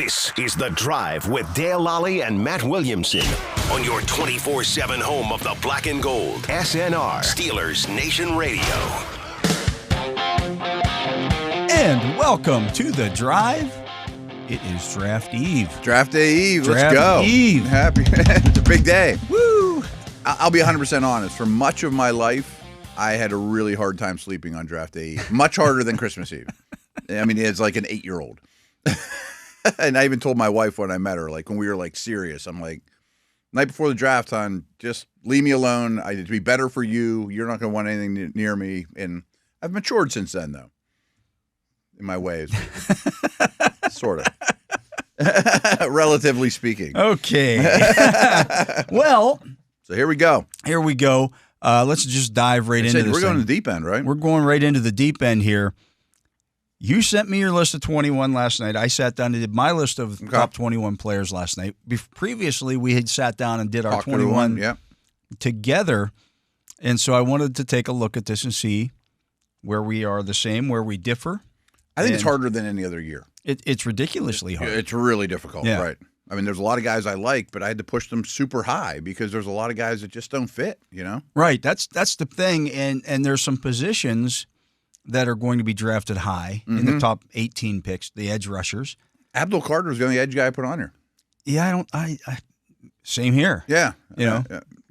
This is The Drive with Dale Lolley and Matt Williamson on your 24/7 home of the black and gold. SNR, Steelers Nation Radio. And welcome to The Drive. It is Draft Eve. Draft Day Eve. Let's Draft go. Eve. Happy. It's a big day. Woo! I'll be 100% honest. For much of my life, I had a really hard time sleeping on Draft Day Eve. Much harder than Christmas Eve. I mean, it's like an 8-year-old. And I even told my wife when I met her, like when we were like serious, I'm like, night before the draft time, just leave me alone. It'd be better for you. You're not going to want anything near me. And I've matured since then, though, in my ways. Sort of. Relatively speaking. Okay. Well. So here we go. Let's just dive right into this. We're going to the deep end, right? We're going right into the deep end here. You sent me your list of 21 last night. I sat down and did my list of top 21 players last night. Previously, we had sat down and did our 21 together. And so I wanted to take a look at this and see where we are the same, where we differ. I think it's harder than any other year. It's ridiculously hard. It's really difficult, yeah. Right? I mean, there's a lot of guys I like, but I had to push them super high because there's a lot of guys that just don't fit, you know? Right. That's the thing. And there's some positions that are going to be drafted high in the top 18 picks, the edge rushers. Abdul Carter is the only edge guy I put on here. Yeah, I same here. Yeah. You know?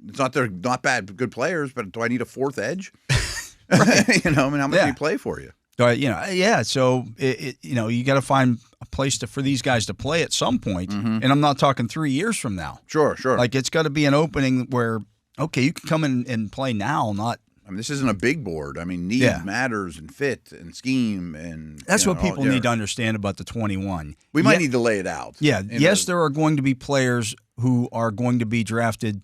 It's not they're not bad, good players, but do I need a fourth edge? Right. You know, I mean, how much do you play for you? So you got to find a place for these guys to play at some point, and I'm not talking 3 years from now. Sure. Like it's got to be an opening where, okay, you can come in and play now, not. I mean, this isn't a big board. I mean, need matters and fit and scheme and that's what people need to understand about the 21. We might need to lay it out. Yeah. Yes, there are going to be players who are going to be drafted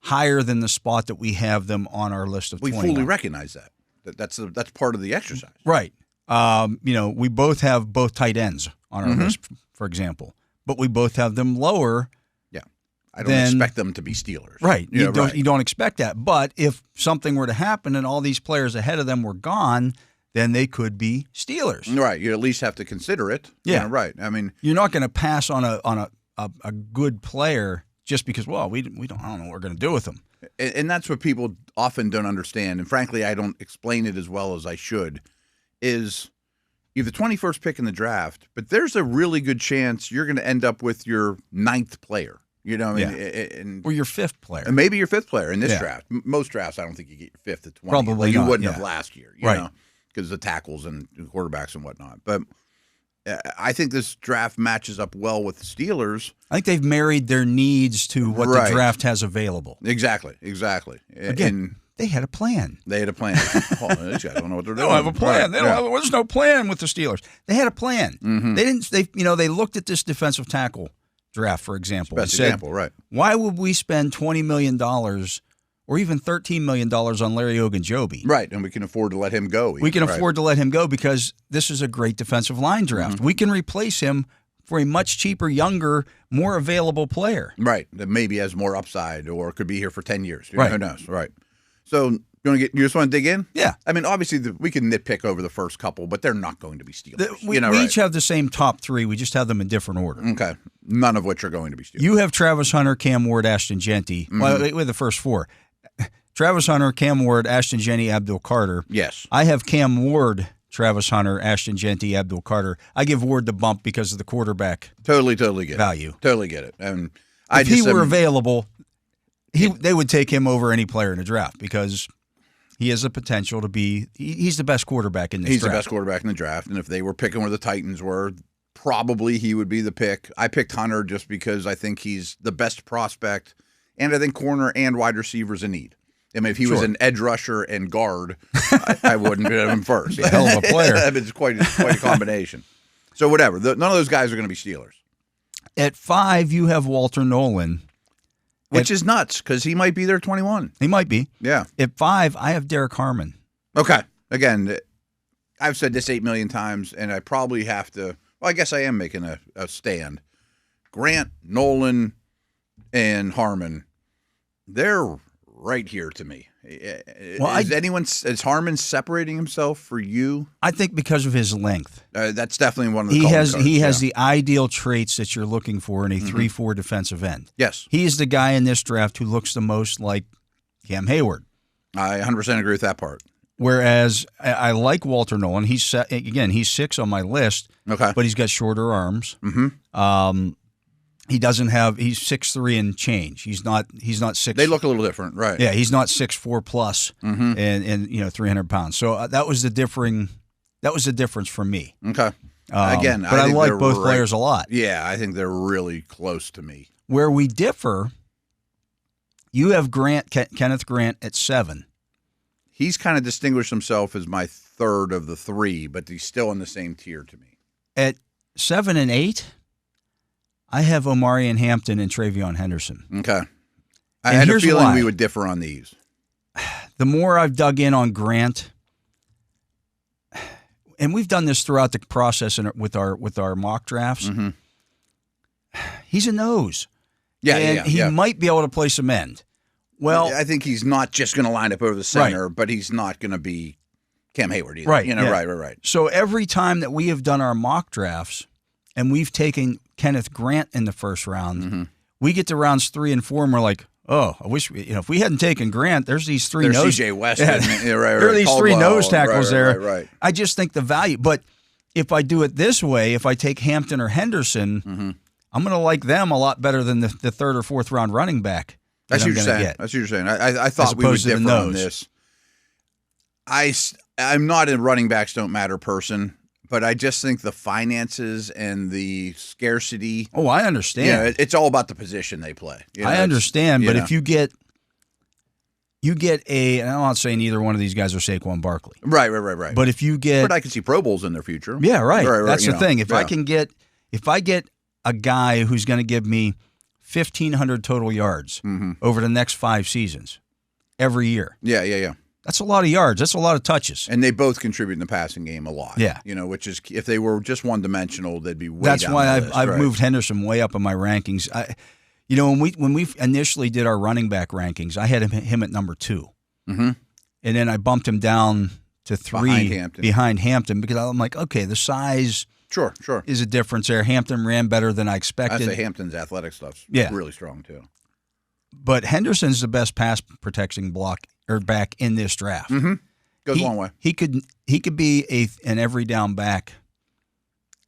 higher than the spot that we have them on our list of 21. We fully recognize that. That's part of the exercise. Right. We both have both tight ends on our list, for example, but we both have them lower. Yeah. I don't expect them to be Steelers. Right. You don't expect that. But if something were to happen and all these players ahead of them were gone, then they could be Steelers. Right. You at least have to consider it. Yeah. Right. I mean, you're not going to pass on a good player just because, well, I don't know what we're going to do with them. And that's what people often don't understand. And frankly, I don't explain it as well as I should, is you have the 21st pick in the draft, but there's a really good chance you're going to end up with your 9th player. You know, or your 5th player. And maybe your 5th player in this draft. Most drafts, I don't think you get your 5th at 20. Probably you not, wouldn't have last year, you right? know, because of the tackles and quarterbacks and whatnot. But I think this draft matches up well with the Steelers. I think they've married their needs to what the draft has available. Exactly. Again, they had a plan. These guys don't know what they're doing. They don't have a plan. There's no plan with the Steelers. They had a plan. They didn't. They looked at this defensive tackle draft, for example, and said, why would we spend $20 million or even $13 million on Larry Ogunjobi? Right, and we can afford to let him go. We can afford to let him go because this is a great defensive line draft. We can replace him for a much cheaper, younger, more available player. Right, that maybe has more upside or could be here for 10 years. Right. Who knows? Right. So you just want to dig in? Yeah. I mean, obviously, we can nitpick over the first couple, but they're not going to be Steelers. We each have the same top 3. We just have them in different order. Okay. None of which are going to be Steelers. You have Travis Hunter, Cam Ward, Ashton Genty. Well, with the first 4. Travis Hunter, Cam Ward, Ashton Genty, Abdul Carter. Yes. I have Cam Ward, Travis Hunter, Ashton Genty, Abdul Carter. I give Ward the bump because of the quarterback totally get value. Totally get it. And if he were available, they would take him over any player in the draft because he has the potential to be – he's the best quarterback in this draft. He's the best quarterback in the draft, and if they were picking where the Titans were, probably he would be the pick. I picked Hunter just because I think he's the best prospect, and I think corner and wide receivers in need. I mean, if he was an edge rusher and guard, I wouldn't put him first. A hell of a player. It's quite a combination. So whatever. None of those guys are going to be Steelers. At 5, you have Walter Nolan. Which is nuts because he might be there 21. He might be. Yeah. At 5, I have Derek Harmon. Okay. Again, I've said this 8 million times, and I probably have to – well, I guess I am making a stand. Grant, Nolan, and Harmon, they're right here to me. Is Harmon separating himself for you? I think because of his length. That's definitely one of the He has the ideal traits that you're looking for in a 3-4 defensive end. Yes. He is the guy in this draft who looks the most like Cam Hayward. I 100% agree with that part. Whereas I like Walter Nolan. He's 6 on my list. Okay. But he's got shorter arms. Mm-hmm. He's 6'3" and change. He's not 6. They look a little different, right? Yeah, he's not 6'4" plus and 300 pounds. So that was the difference for me. Okay. Again, but I like both players a lot. Yeah, I think they're really close to me. Where we differ, you have Kenneth Grant at 7. He's kind of distinguished himself as my third of the 3, but he's still in the same tier to me. At 7 and 8, I have Omarion Hampton and Travion Henderson. Okay. I had a feeling we would differ on these. The more I've dug in on Grant, and we've done this throughout the process with our mock drafts, he's a nose. Yeah, he might be able to play some end. Well, I think he's not just going to line up over the center, but he's not going to be Cam Hayward either. Right. Right. So every time that we have done our mock drafts and we've taken Kenneth Grant in the first round, we get to rounds 3 and 4 and we're like, oh, I wish if we hadn't taken Grant, there's these 3 nose. CJ West. There are these Caldwell, 3 nose tackles there. Right. I just think the value. But if I do it this way, if I take Hampton or Henderson, I'm going to like them a lot better than the 3rd or 4th round running back. That's what you're saying. That's what you're saying. I thought we would differ on this. I'm not a running backs don't matter person, but I just think the finances and the scarcity. Oh, I understand. It's all about the position they play. I understand, but if you get and I'm not saying either one of these guys are Saquon Barkley. Right. But if you get, but I can see Pro Bowls in their future. Yeah, right. That's the thing. If I get a guy who's going to give me 1,500 total yards over the next 5 seasons every year. Yeah. That's a lot of yards. That's a lot of touches. And they both contribute in the passing game a lot. Yeah. Which is, if they were just one-dimensional, they'd be way That's down why the I've list, I've moved Henderson way up in my rankings. When we initially did our running back rankings, I had him at number 2. And then I bumped him down to 3 behind Hampton because I'm like, okay, the size Sure. is a difference there. Hampton ran better than I expected. I'd say Hampton's athletic stuff's really strong too. But Henderson's the best pass protection block or back in this draft. Goes a long way. He could be an every down back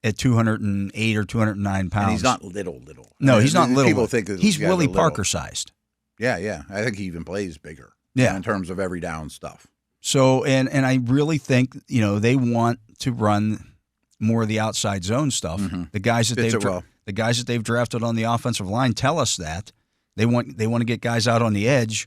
at 208 or 209 pounds. And he's not little. No, he's not little. People think he's Willie Parker sized. Yeah. I think he even plays bigger. Yeah. In terms of every down stuff. So and I really think they want to run more of the outside zone stuff. The guys that they've drafted on the offensive line tell us that they want to get guys out on the edge.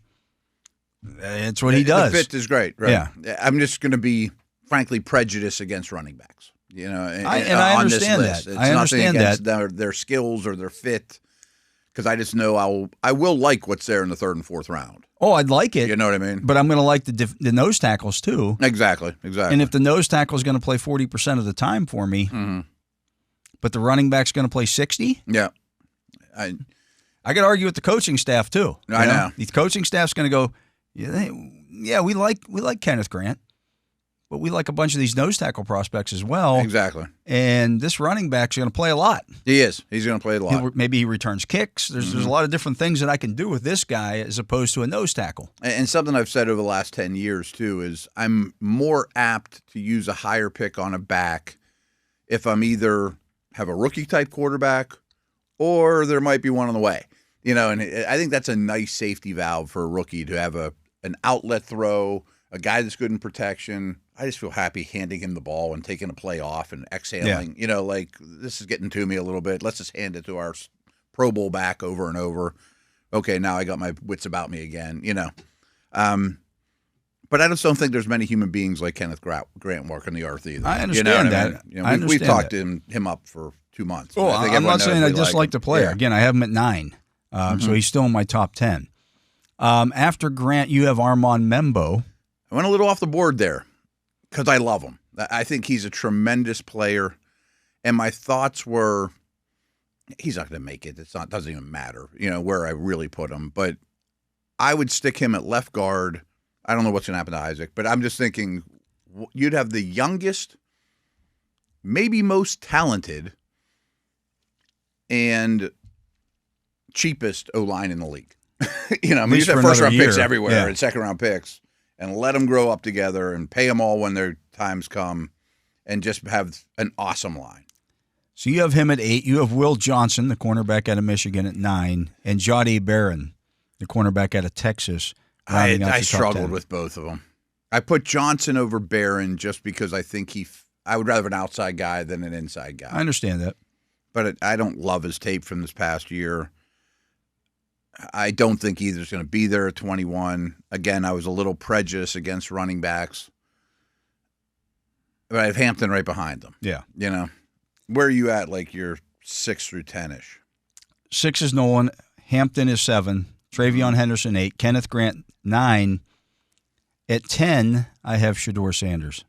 It's what he does. The fit is great, right? Yeah. I'm just going to be frankly prejudiced against running backs. I understand that. It's I understand against that their skills or their fit, because I just know I will like what's there in the 3rd and 4th round. Oh, I'd like it. You know what I mean? But I'm going to like the nose tackles too. Exactly. And if the nose tackle is going to play 40% of the time for me, but the running back's going to play 60, I could argue with the coaching staff too. I know. The coaching staff's going to go, we like Kenneth Grant, but we like a bunch of these nose tackle prospects as well. Exactly. And this running back's going to play a lot. He is. He's going to play a lot. Maybe he returns kicks. There's a lot of different things that I can do with this guy as opposed to a nose tackle. And something I've said over the last 10 years too is I'm more apt to use a higher pick on a back if I'm either have a rookie type quarterback or there might be one on the way. And I think that's a nice safety valve for a rookie to have an outlet throw, a guy that's good in protection. I just feel happy handing him the ball and taking a play off and exhaling. Yeah. This is getting to me a little bit. Let's just hand it to our Pro Bowl back over and over. Okay, now I got my wits about me again. But I just don't think there's many human beings like Kenneth Grant walking the earth either. I understand that. We've talked him up for 2 months. Oh, I'm not saying I dislike the player. Yeah. Again, I have him at 9, so he's still in my top 10. After Grant, you have Armand Membo. I went a little off the board there because I love him. I think he's a tremendous player, and my thoughts were he's not going to make it. Doesn't even matter, where I really put him. But I would stick him at left guard I don't know what's going to happen to Isaac, but I'm just thinking you'd have the youngest, maybe most talented, and cheapest O-line in the league. You know, I mean, you have first-round picks everywhere and second-round picks, and let them grow up together and pay them all when their times come, and just have an awesome line. So you have him at 8. You have Will Johnson, the cornerback out of Michigan, at 9, and Jahdae Barron, the cornerback out of Texas. I struggled with both of them. I put Johnson over Barron just because I think I would rather have an outside guy than an inside guy. I understand that. But I don't love his tape from this past year. I don't think either's going to be there at 21. Again, I was a little prejudiced against running backs. But I have Hampton right behind them. Yeah. You know, where are you at, like your 6 through 10-ish? 6 is Nolan. Hampton is 7. Travion Henderson, 8. Kenneth Grant, 9. At 10, I have Shedeur Sanders.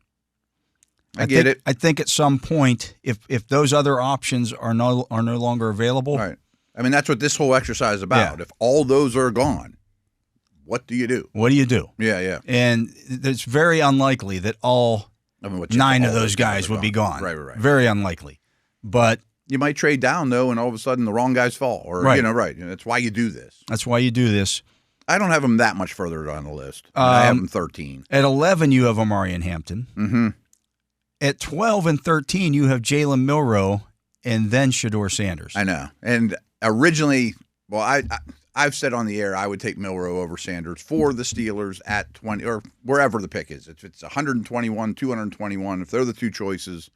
I get it. I think at some point, if those other options are no longer available. Right. I mean, that's what this whole exercise is about. Yeah. If all those are gone, what do you do? What do you do? Yeah, yeah. And it's very unlikely that all 9 of those guys would be gone. Right, right, right. Very unlikely. But you might trade down, though, and all of a sudden the wrong guys fall. Or, right. You know, right. That's why you do this. That's why you do this. I don't have them that much further on the list. I have them 13. At 11, you have Amarian Hampton. Mm-hmm. At 12 and 13, you have Jalen Milroe and then Shedeur Sanders. I know. And originally, well, I've said on the air I would take Milroe over Sanders for the Steelers at 20 or wherever the pick is. If it's 121, 221, if they're the two choices,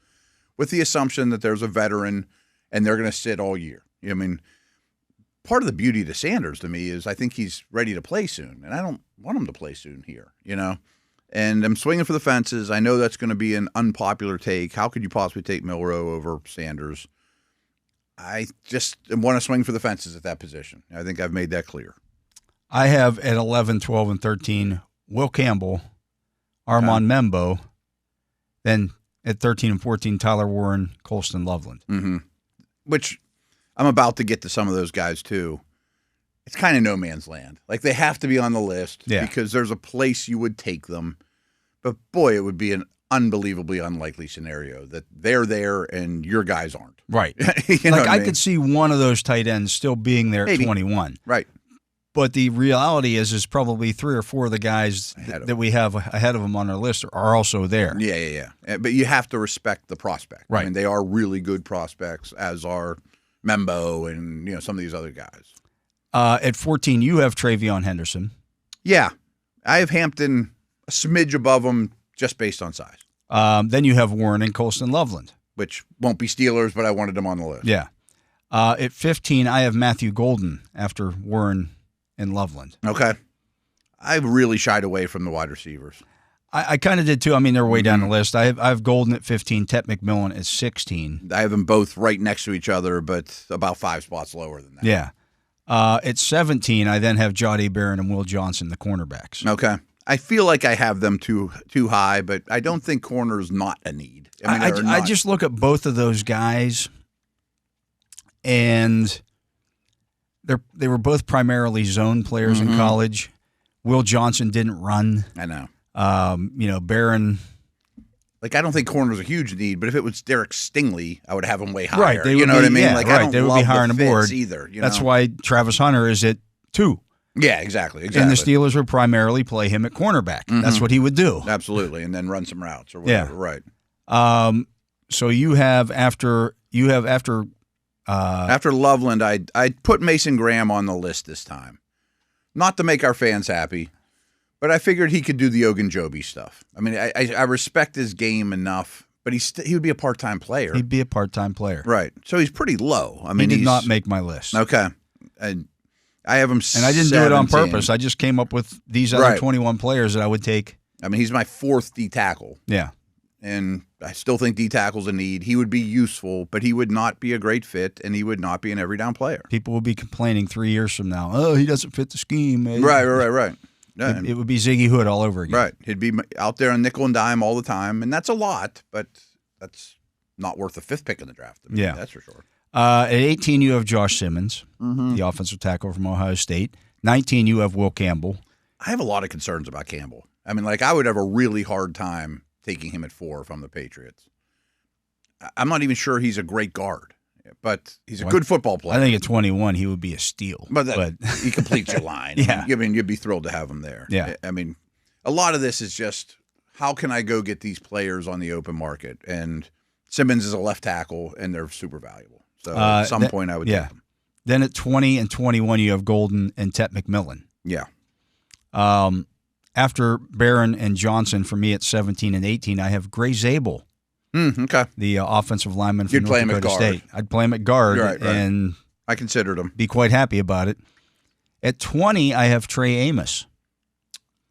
with the assumption that there's a veteran and they're going to sit all year. I mean, part of the beauty to Sanders to me is I think he's ready to play soon, and I don't want him to play soon here, you know. And I'm swinging for the fences. I know that's going to be an unpopular take. How could you possibly take Milroe over Sanders? I just want to swing for the fences at that position. I think I've made that clear. I have at 11, 12, and 13, Will Campbell, Armand Membo, then at 13 and 14, Tyler Warren, Colston Loveland. Mm-hmm. Which I'm about to get to some of those guys too. It's kind of no man's land. Like, they have to be on the list because there's a place you would take them. But, boy, it would be an unbelievably unlikely scenario that they're there and your guys aren't. Right. You know like, I mean? could see one of those tight ends still being there at 21. Right. But the reality is probably 3 or 4 of the guys that we have ahead of them on our list are also there. Yeah. But you have to respect the prospect. Right. I mean, they are really good prospects, as are Membo and, you know, some of these other guys. At 14, you have Travion Henderson. Yeah. I have Hampton a smidge above him just based on size. Then you have Warren and Colston Loveland. Which won't be Steelers, but I wanted them on the list. Yeah. At 15, I have Matthew Golden after Warren and Loveland. Okay. I really shied away from the wide receivers. I kind of did too. I mean, they're way down the list. I have Golden at 15, Tet McMillan at 16. I have them both right next to each other, but about 5 spots lower than that. Yeah. At 17, I then have Jahdae Barron and Will Johnson, the cornerbacks. Okay. I feel like I have them too high, but I don't think corner is not a need. I just look at both of those guys, and they were both primarily zone players in college. Will Johnson didn't run. I know. Barron. Like, I don't think corner's a huge need, but if it was Derek Stingley, I would have him way higher. Right. You know what I mean? Yeah, like, right. I don't they would love be higher on the board either. You That's know? why Travis Hunter is at 2. Yeah, exactly. And the Steelers would primarily play him at cornerback. That's what he would do. Absolutely, and then run some routes or whatever. Yeah. Right. So you have after Loveland, I put Mason Graham on the list this time, not to make our fans happy, but I figured he could do the Ogunjobi stuff. I mean, I respect his game enough, but he would be a part-time player. He'd be a part-time player, right? So he's pretty low. I mean, he did not make my list. Okay, and I have him, and I didn't do it on purpose. I just came up with these other 21 players that I would take. I mean, he's my 4th D tackle. Yeah. And I still think D tackle's a need. He would be useful, but he would not be a great fit, and he would not be an every down player. People will be complaining 3 years from now, oh, he doesn't fit the scheme. Right. Yeah. It would be Ziggy Hood all over again. Right. He'd be out there on nickel and dime all the time, and that's a lot, but that's not worth the 5th pick in the draft. I mean, yeah. That's for sure. At 18, you have Josh Simmons, the offensive tackle from Ohio State. 19, you have Will Campbell. I have a lot of concerns about Campbell. I mean, like, I would have a really hard time taking him at 4 if I'm the Patriots. I'm not even sure he's a great guard, but he's a good football player. I think at 21 he would be a steal. But he completes your line. Yeah. I mean, you'd be thrilled to have him there. Yeah. I mean, a lot of this is just, how can I go get these players on the open market? And Simmons is a left tackle, and they're super valuable. So at some point I would take them. Then at 20 and 21 you have Golden and Tet McMillan. Yeah. After Barron and Johnson, for me at 17 and 18, I have Gray Zabel. Okay. The offensive lineman from You'd North play him at Dakota guard. State. I'd play him at guard, Right. and I considered him. be quite happy about it. At 20, I have Trey Amos.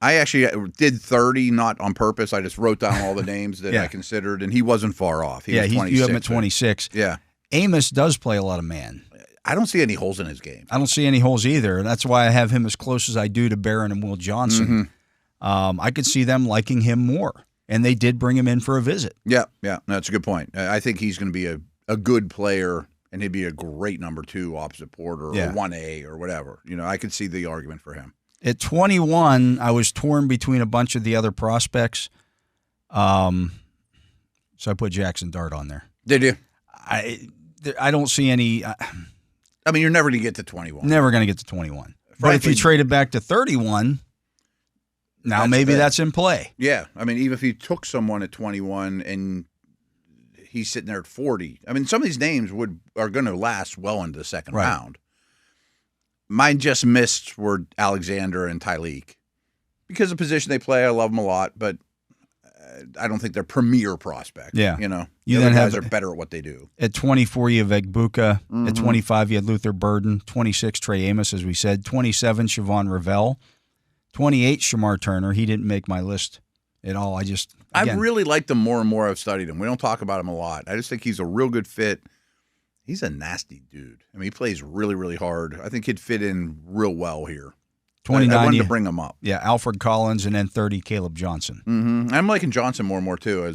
I actually did 30, not on purpose. I just wrote down all the names that I considered, and he wasn't far off. He was 26. You have him at 26. Yeah. Amos does play a lot of man. I don't see any holes in his game. I don't see any holes either. That's why I have him as close as I do to Barron and Will Johnson. I could see them liking him more, and they did bring him in for a visit. Yeah, no, that's a good point. I think he's going to be a good player, and he'd be a great number 2 opposite Porter or 1A or whatever. You know, I could see the argument for him. At 21, I was torn between a bunch of the other prospects. So I put Jackson Dart on there. Did you? I don't see any. I mean, you're never going to get to 21. Never going to get to 21. But Frankly, if you trade it back to 31, now maybe that's in play. Yeah. I mean, even if you took someone at 21 and he's sitting there at 40, I mean, some of these names are going to last well into the second round. Mine just missed were Alexander and Tyleek. Because of the position they play, I love them a lot, but I don't think they're premier prospects. Yeah. You know, You the then other guys have- are better at what they do. At 24, you have Egbuka. At 25, you had Luther Burden. 26, Trey Amos, as we said. 27, Siobhan Ravel. 28, Shamar Turner. He didn't make my list at all. I've really liked him more and more. I've studied him. We don't talk about him a lot. I just think he's a real good fit. He's a nasty dude. I mean, he plays really, really hard. I think he'd fit in real well here. 29, I wanted to bring him up. Yeah, Alfred Collins, and then 30, Caleb Johnson. I'm liking Johnson more and more, too.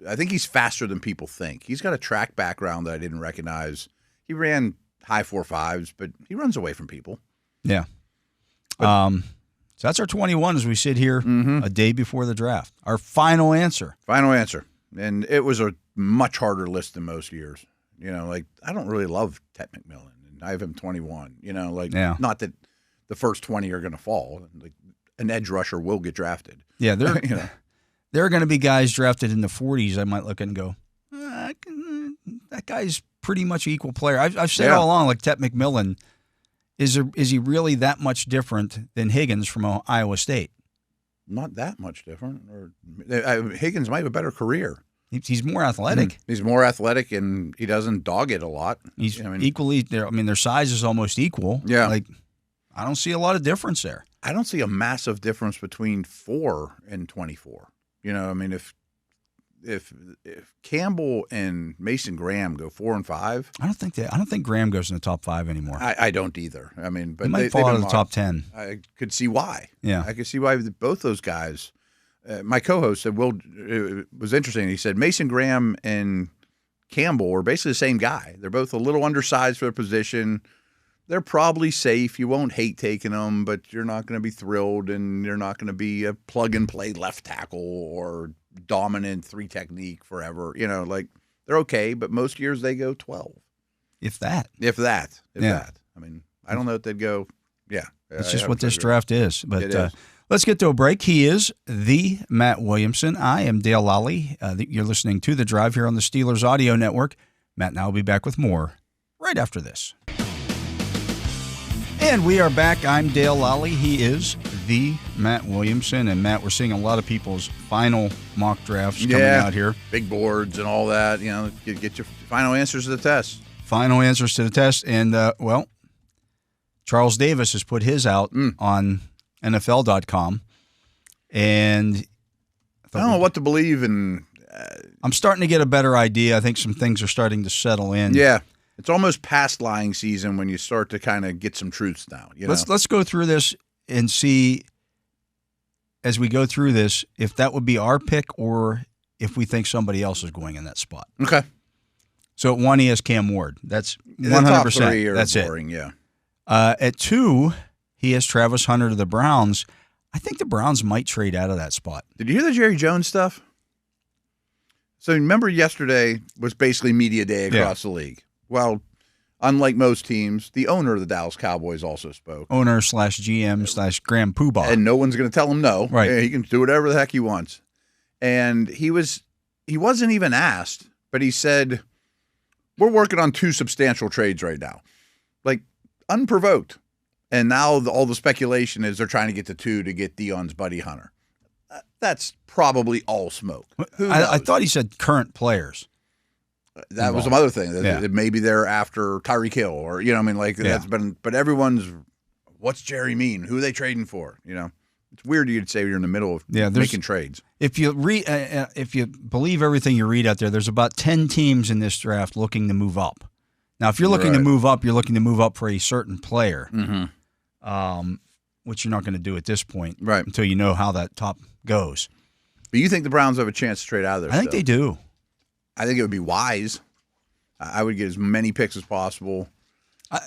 I think he's faster than people think. He's got a track background that I didn't recognize. He ran high 4.5s, but he runs away from people. Yeah. So that's our 21 as we sit here a day before the draft. Our final answer. Final answer. And it was a much harder list than most years. You know, like, I don't really love Tet McMillan, and I have him 21. You know, like, not that the first 20 are going to fall. Like, an edge rusher will get drafted. Yeah, there are going to be guys drafted in the 40s I might look at and go, that guy's pretty much equal player. I've said all along, like, Tet McMillan, is he really that much different than Higgins from Iowa State? Not that much different. Higgins might have a better career. He's more athletic. He's more athletic, and he doesn't dog it a lot. He's equally. Their size is almost equal. Yeah, like, I don't see a lot of difference there. I don't see a massive difference between 4 and 24. You know, I mean, if Campbell and Mason Graham go 4 and 5, I don't think Graham goes in the top 5 anymore. I don't either. I mean, but he might fall out of the top 10. I could see why. Yeah, I could see why both those guys. My co-host said, it was interesting. He said Mason Graham and Campbell are basically the same guy. They're both a little undersized for their position. They're probably safe. You won't hate taking them, but you're not going to be thrilled, and you're not going to be a plug-and-play left tackle or dominant 3 technique forever. You know, like, they're okay, but most years they go 12. If that. If that. I mean, I don't know if they'd go, It's just what this draft is. But it is. Let's get to a break. He is the Matt Williamson. I am Dale Lolley. You're listening to The Drive here on the Steelers Audio Network. Matt and I will be back with more right after this. And we are back. I'm Dale Lolley. He is the Matt Williamson. And, Matt, we're seeing a lot of people's final mock drafts coming out here. Big boards and all that. You know, get your final answers to the test. Final answers to the test. And, Charles Davis has put his out on NFL.com. And I don't know what to believe in. I'm starting to get a better idea. I think some things are starting to settle in. Yeah. It's almost past lying season when you start to kind of get some truths down. Let's go through this and see, as we go through this, if that would be our pick or if we think somebody else is going in that spot. Okay. So at 1, he has Cam Ward. That's 100%. The top 3 are That's boring, it. At 2, he has Travis Hunter to the Browns. I think the Browns might trade out of that spot. Did you hear the Jerry Jones stuff? So remember yesterday was basically media day across the league. Well, unlike most teams, the owner of the Dallas Cowboys also spoke. Owner / GM / Grand Poobah. And no one's going to tell him no. Right. He can do whatever the heck he wants. And he wasn't even asked, but he said, we're working on 2 substantial trades right now. Like, unprovoked. And now all the speculation is they're trying to get to 2 to get Deion's buddy Hunter. That's probably all smoke. I thought he said current players. That was some other thing. That maybe they're after Tyreek Hill or, that's been, but everyone's, what's Jerry mean? Who are they trading for? It's weird you'd say you're in the middle of making trades. If you if you believe everything you read out there's about 10 teams in this draft looking to move up. Now, if you're looking to move up, you're looking to move up for a certain player, which you're not going to do at this point until you know how that top goes. But you think the Browns have a chance to trade out of there? I think they do. I think it would be wise. I would get as many picks as possible,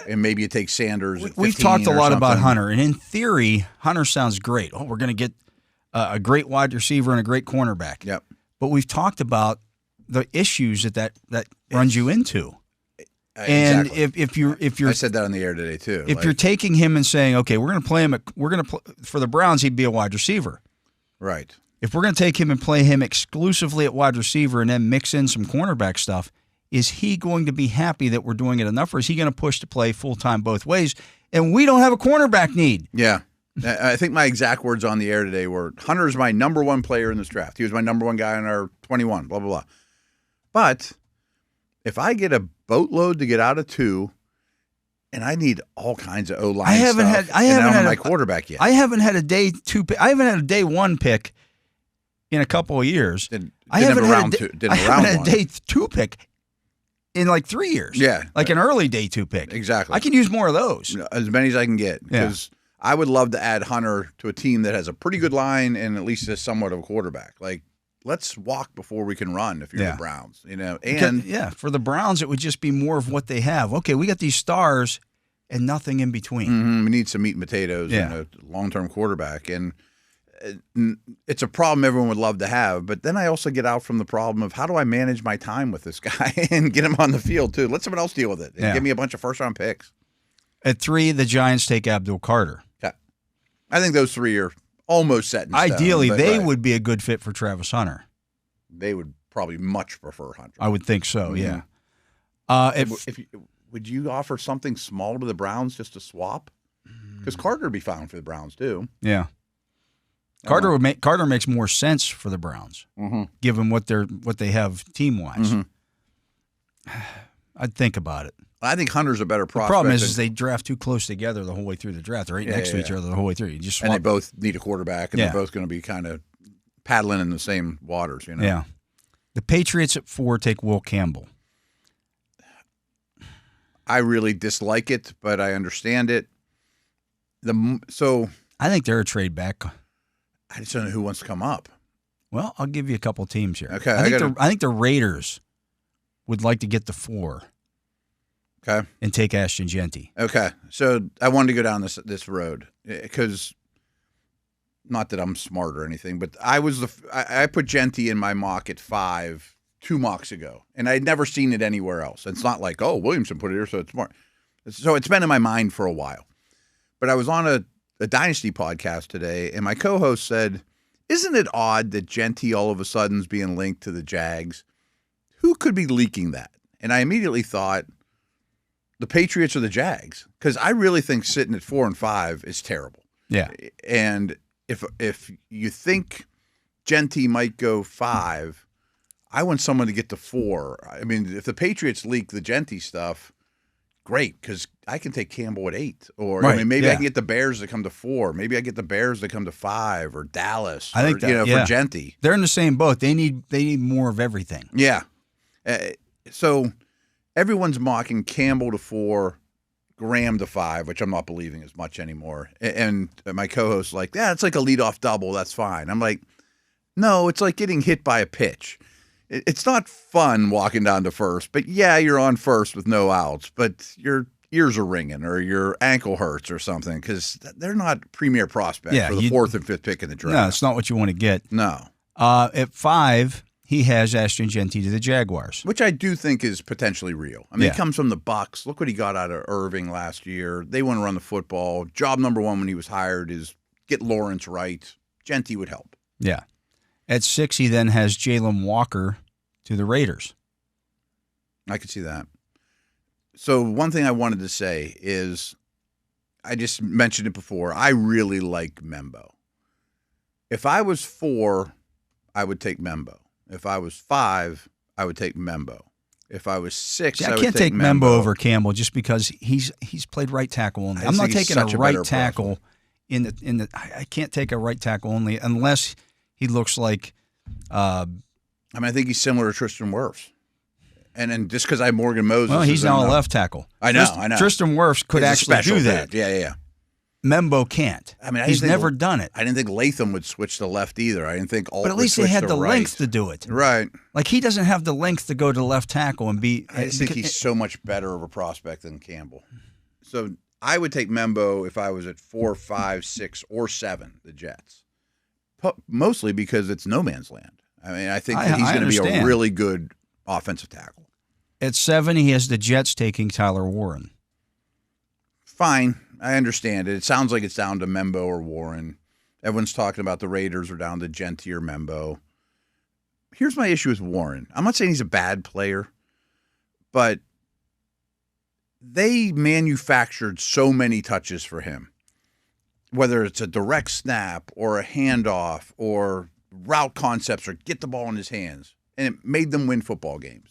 and maybe it takes Sanders. We've talked a lot about Hunter, and in theory, Hunter sounds great. Oh, we're going to get a great wide receiver and a great cornerback. Yep. But we've talked about the issues that runs you into. And exactly. if you're, I said that on the air today too. If you're taking him and saying, okay, we're going to play him. For the Browns, he'd be a wide receiver. Right. If we're going to take him and play him exclusively at wide receiver and then mix in some cornerback stuff, is he going to be happy that we're doing it enough, or is he going to push to play full-time both ways? And we don't have a cornerback need. Yeah. I think my exact words on the air today were, Hunter's my number 1 player in this draft. He was my number 1 guy in our 21, blah, blah, blah. But if I get a boatload to get out of 2, and I need all kinds of O-line I haven't had my quarterback yet. I haven't had a day 2 pick. I haven't had a day 1 pick in a couple of years. I haven't had a day 2 pick in like 3 years. Yeah. Like an early day 2 pick. Exactly. I can use more of those. As many as I can get. Because I would love to add Hunter to a team that has a pretty good line and at least is somewhat of a quarterback. Like, let's walk before we can run if you're the Browns. And for the Browns, it would just be more of what they have. Okay, we got these stars and nothing in between. We need some meat and potatoes and a long-term quarterback. And it's a problem everyone would love to have, but then I also get out from the problem of how do I manage my time with this guy and get him on the field too. Let someone else deal with it and give me a bunch of first-round picks. At 3, the Giants take Abdul Carter. Yeah. I think those 3 are almost set in stone. Ideally, they would be a good fit for Travis Hunter. They would probably much prefer Hunter. I would think so, yeah. Would you offer something small to the Browns just to swap? Because Carter would be fine for the Browns too. Yeah. Carter makes more sense for the Browns, given what they have team wise. I'd think about it. I think Hunter's a better prospect. The problem is they draft too close together the whole way through the draft. They're right next to each other the whole way through. You just swap. And they both need a quarterback, and they're both going to be kind of paddling in the same waters. Yeah. The Patriots at 4 take Will Campbell. I really dislike it, but I understand it. I think they're a trade back. I just don't know who wants to come up. Well, I'll give you a couple teams here. Okay, I think the Raiders would like to get the 4. Okay, and take Ashton Genty. Okay, so I wanted to go down this road because, not that I'm smart or anything, but I put Genty in my mock at 5 2 mocks ago, and I'd never seen it anywhere else. It's not like, oh, Williamson put it here, so it's smart. So it's been in my mind for a while. But I was on a Dynasty podcast today, and my co-host said, isn't it odd that Genty all of a sudden is being linked to the Jags? Who could be leaking that? And I immediately thought, the Patriots or the Jags, because I really think sitting at 4 and 5 is terrible. Yeah. And if you think Genty might go 5, I want someone to get to 4. I mean, if the Patriots leak the Genty stuff, great, because I can take Campbell at 8. Or I mean, maybe I can get the Bears to come to 4. Maybe I get the Bears to come to 5 or Dallas. I think that, for Genty. They're in the same boat. They need more of everything. Yeah. So everyone's mocking Campbell to 4, Graham to 5, which I'm not believing as much anymore. And my co-host's like, yeah, it's like a leadoff double. That's fine. I'm like, no, it's like getting hit by a pitch. It's not fun walking down to first, but yeah, you're on first with no outs, but you're ears are ringing or your ankle hurts or something, because they're not premier prospects for the 4th and 5th pick in the draft. No, it's not what you want to get. No. At 5, he has Ashton Genty to the Jaguars, which I do think is potentially real. I mean, he comes from the Bucs. Look what he got out of Irving last year. They want to run the football. Job number 1 when he was hired is get Lawrence right. Genty would help. Yeah. At 6, he then has Jalen Walker to the Raiders. I could see that. So one thing I wanted to say is, I just mentioned it before, I really like Membo. If I was 4, I would take Membo. If I was 5, I would take Membo. If I was 6, I would can't take Membo over Campbell just because he's played right tackle only. I'm not taking a right tackle in the. I can't take a right tackle only unless he looks like. I think he's similar to Tristan Wirfs. And then just because I have Morgan Moses. Well, he's now a left tackle. I know. Tristan Wirfs could actually do that. Yeah. Membo can't. I mean, he's never done it. I didn't think Latham would switch to left either. I didn't think Alt But at least they had the length to do it. Right. Like, he doesn't have the length to go to left tackle and be. I just think he's so much better of a prospect than Campbell. So I would take Membo if I was at 4, 5, 6, or 7, the Jets. Mostly because it's no man's land. I mean, I think that he's going to be a really good offensive tackle. At 7, he has the Jets taking Tyler Warren. Fine. I understand it. It sounds like it's down to Membo or Warren. Everyone's talking about the Raiders are down to Genty or Membo. Here's my issue with Warren. I'm not saying he's a bad player, but they manufactured so many touches for him, whether it's a direct snap or a handoff or route concepts or get the ball in his hands, and it made them win football games.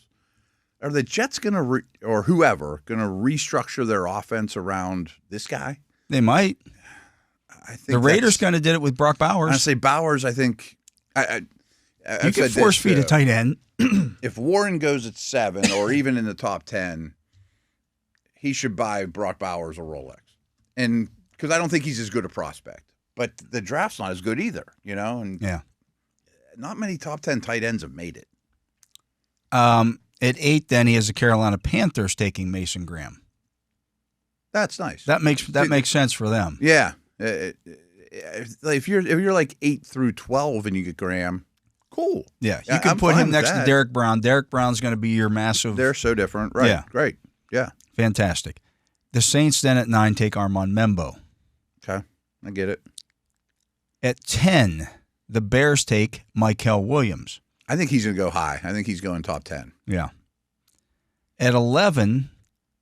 Are the Jets going to, or whoever, going to restructure their offense around this guy? They might. I think the Raiders kind of did it with Brock Bowers. I say Bowers. I think you can force feed a tight end. If Warren goes at 7 or even in the top 10, he should buy Brock Bowers a Rolex, and because I don't think he's as good a prospect. But the draft's not as good either, And not many top 10 tight ends have made it. At 8, then he has the Carolina Panthers taking Mason Graham. That's nice. That makes sense for them. Yeah, if you're like 8 through 12 and you get Graham, cool. Yeah, you can put him next to Derek Brown. Derek Brown's going to be your massive. They're so different, right? Yeah, great. Yeah, fantastic. The Saints then at 9 take Armand Membo. Okay, I get it. At 10, the Bears take Mykel Williams. I think he's going to go high. I think he's going top 10. Yeah. At 11,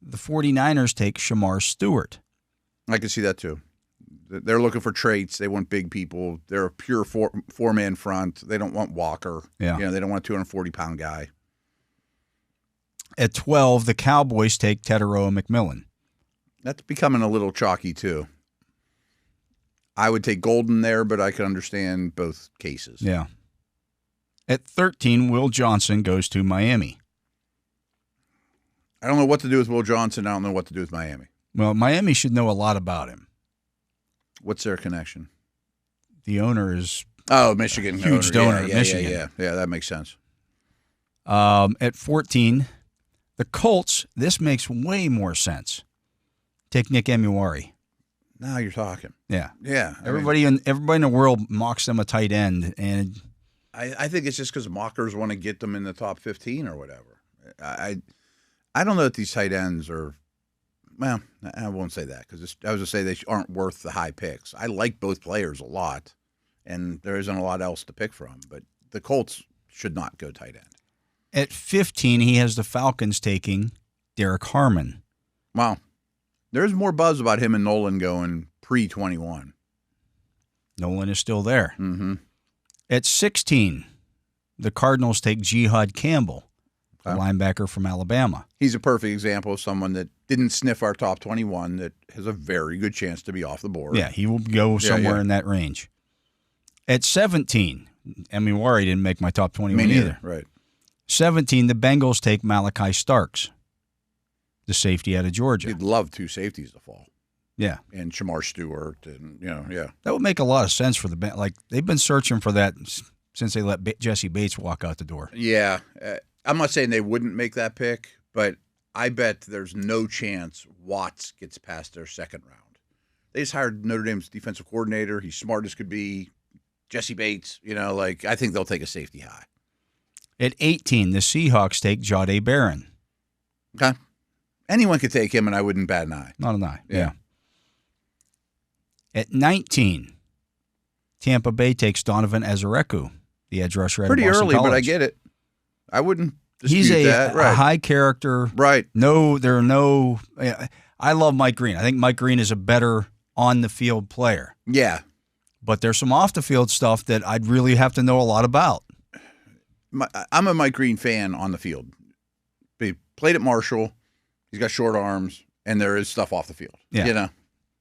the 49ers take Shamar Stewart. I can see that too. They're looking for traits. They want big people. They're a pure four-man front. They don't want Walker. Yeah. They don't want a 240-pound guy. At 12, the Cowboys take Teteroa McMillan. That's becoming a little chalky too. I would take Golden there, but I can understand both cases. Yeah. At 13, Will Johnson goes to Miami. I don't know what to do with Will Johnson. I don't know what to do with Miami. Well, Miami should know a lot about him. What's their connection? The owner is Michigan. Huge donor of Michigan. Yeah, that makes sense. At 14, the Colts, this makes way more sense. Take Nick Emuari. Now you're talking. Yeah. Yeah. Everybody in the world mocks them a tight end, and I think it's just because mockers want to get them in the top 15 or whatever. I don't know that these tight ends are. Well, I won't say that because I was going to say they aren't worth the high picks. I like both players a lot, and there isn't a lot else to pick from. But the Colts should not go tight end. At 15, he has the Falcons taking Derek Harmon. Wow. There's more buzz about him and Nolan going pre-21. Nolan is still there. Mm-hmm. At 16, the Cardinals take Jihad Campbell, a linebacker from Alabama. He's a perfect example of someone that didn't sniff our top 21 that has a very good chance to be off the board. Yeah, he will go somewhere in that range. At 17, Emuari didn't make my top 21 either. Right. 17, the Bengals take Malachi Starks, the safety out of Georgia. You'd love 2 safeties to fall. Yeah. And Shamar Stewart, and yeah. That would make a lot of sense for the Bengals. Like, they've been searching for that since they let Jesse Bates walk out the door. Yeah. I'm not saying they wouldn't make that pick, but I bet there's no chance Watts gets past their second round. They just hired Notre Dame's defensive coordinator. He's smart as could be. Jesse Bates, I think they'll take a safety high. At 18, the Seahawks take Jahdae Barron. Okay. Anyone could take him, and I wouldn't bat an eye. Not an eye, yeah. At 19, Tampa Bay takes Donovan Azareku, the edge rusher at Pretty Boston early, College. but I get it. I wouldn't dispute He's that. a high character. Right. I love Mike Green. I think Mike Green is a better on-the-field player. Yeah. But there's some off-the-field stuff that I'd really have to know a lot about. I'm a Mike Green fan on the field. He played at Marshall. He's got short arms, and there is stuff off the field. Yeah.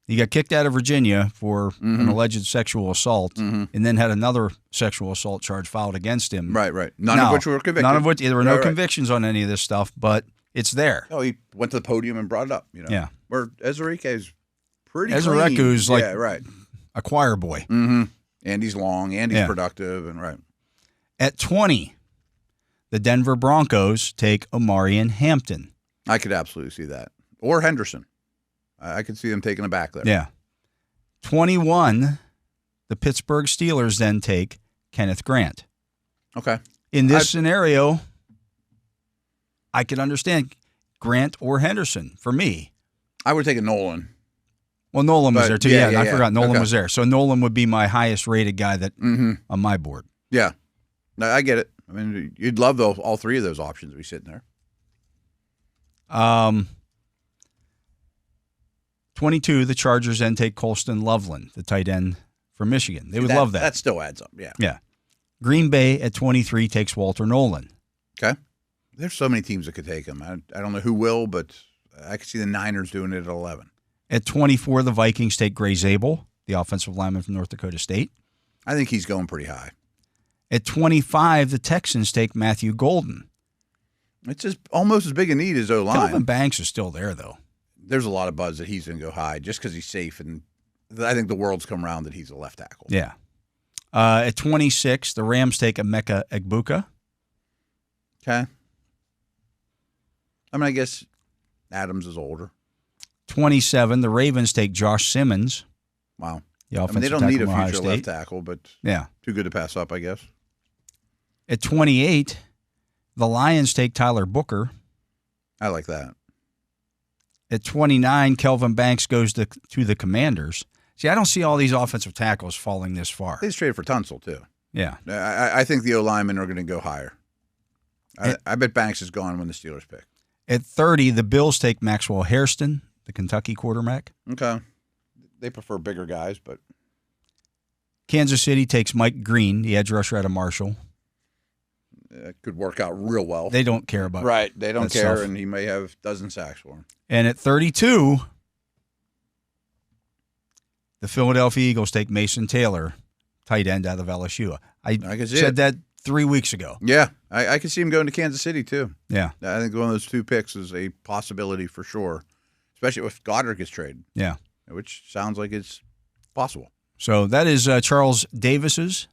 He got kicked out of Virginia for an alleged sexual assault, and then had another sexual assault charge filed against him. Right. None of which were convicted. There were no convictions on any of this stuff, but it's there. Oh, he went to the podium and brought it up. Yeah. Where Ezereku's pretty Ezereku's clean. like a choir boy. Mm-hmm. And he's long, and he's productive, and right. At 20, the Denver Broncos take Omarion Hampton. I could absolutely see that. Or Henderson. I could see them taking it back there. Yeah. 21, the Pittsburgh Steelers then take Kenneth Grant. Okay. In this scenario, I could understand Grant or Henderson for me. I would take a Nolan. Well, Nolan was there too. Yeah, I forgot Nolan okay. was there. So Nolan would be my highest rated guy that on my board. Yeah. No, I get it. I mean, you'd love all three of those options to be sitting there. 22, the Chargers then take Colston Loveland, the tight end from Michigan. They would love that. That still adds up, yeah. Yeah. Green Bay at 23 takes Walter Nolan. Okay. There's so many teams that could take him. I don't know who will, but I could see the Niners doing it at 11. At 24, the Vikings take Gray Zabel, the offensive lineman from North Dakota State. I think he's going pretty high. At 25, the Texans take Matthew Golden. It's just almost as big a need as O-line. Kelvin Banks is still there, though. There's a lot of buzz that he's going to go high just because he's safe, and I think the world's come around that he's a left tackle. Yeah. At 26, the Rams take Emeka Egbuka. Okay. I mean, I guess Adams is older. 27, the Ravens take Josh Simmons. Wow. They don't need a future left tackle, but too good to pass up, I guess. At 28, the Lions take Tyler Booker. I like that. At 29, Kelvin Banks goes to the Commanders. See, I don't see all these offensive tackles falling this far. They just traded for Tunsil, too. Yeah. I think the O-linemen are going to go higher. I bet Banks is gone when the Steelers pick. At 30, the Bills take Maxwell Hairston, the Kentucky quarterback. Okay. They prefer bigger guys, but. Kansas City takes Mike Green, the edge rusher out of Marshall. It could work out real well. They don't care about Right. They don't care, stuff. And he may have a dozen sacks for him. And at 32, the Philadelphia Eagles take Mason Taylor, tight end out of LSU. I said that 3 weeks ago. Yeah. I could see him going to Kansas City, too. Yeah. I think one of those two picks is a possibility for sure, especially if Goddard gets traded. Yeah. Which sounds like it's possible. So that is Charles Davis's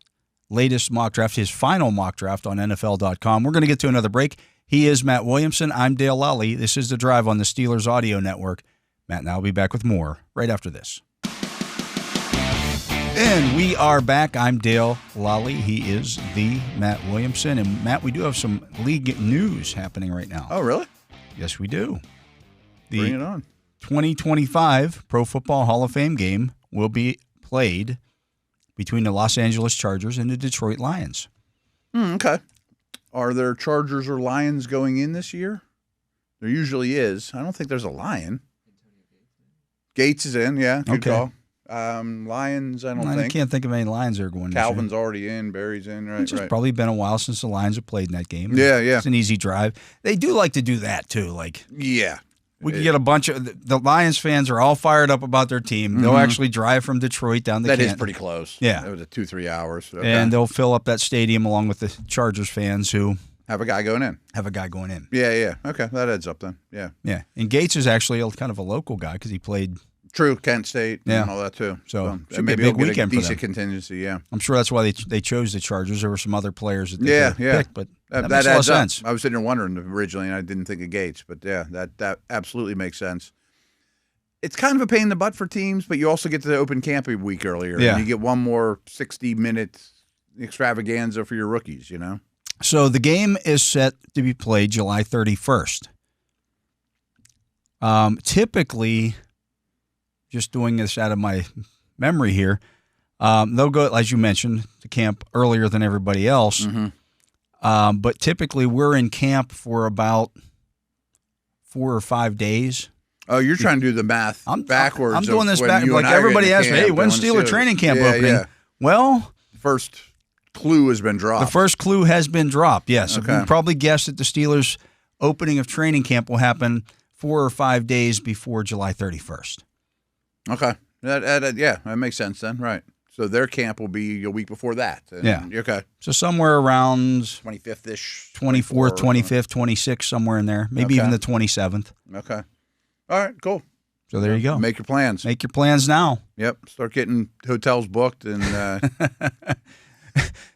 latest mock draft, his final mock draft on NFL.com. We're going to get to another break. He is Matt Williamson. I'm Dale Lolley. This is The Drive on the Steelers Audio Network. Matt and I will be back with more right after this. And we are back. I'm Dale Lolley. He is the Matt Williamson. And, Matt, we do have some league news happening right now. Oh, really? Yes, we do. Bring it on. 2025 Pro Football Hall of Fame game will be played between the Los Angeles Chargers and the Detroit Lions. Okay. Are there Chargers or Lions going in this year? There usually is. I don't think there's a Lion. Gates is in, yeah. Good call. Lions, I don't think. I can't think of any Lions that are going. Calvin's already in. Barry's in. Right, It's probably been a while since the Lions have played in that game. Yeah. It's an easy drive. They do like to do that too. We can get a bunch of the Lions fans are all fired up about their team. Mm-hmm. They'll actually drive from Detroit down to That is pretty close. Yeah, it was 2-3 hours, okay. And they'll fill up that stadium along with the Chargers fans who have a guy going in. Yeah. Okay, that adds up then. Yeah. And Gates is actually kind of a local guy because he played. True, Kent State and all that too. So maybe a big weekend a decent for them. contingency. Yeah, I'm sure that's why they chose the Chargers. There were some other players that they picked, but That makes a lot of sense. I was sitting there wondering originally, and I didn't think of Gates, but yeah, that absolutely makes sense. It's kind of a pain in the butt for teams, but you also get to the open camp a week earlier. Yeah. And you get one more 60-minute extravaganza for your rookies, you know? So the game is set to be played July 31st. Typically, just doing this out of my memory here, they'll go, as you mentioned, to camp earlier than everybody else. Mm-hmm. But typically, we're in camp for about 4 or 5 days. Oh, you're trying to do the math backwards. I'm doing this back. Like everybody asks me, hey, when's Steeler training camp opening? Yeah. Well, first clue has been dropped. The first clue has been dropped, yes. Okay. We probably guessed that the Steelers' opening of training camp will happen 4 or 5 days before July 31st. Okay. That makes sense then, right. So their camp will be a week before that. Yeah. Okay. So somewhere around 25th-ish. 24th, 25th, 26th, somewhere in there. Maybe even the 27th. Okay. All right, cool. So there you go. Make your plans. Make your plans now. Yep. Start getting hotels booked and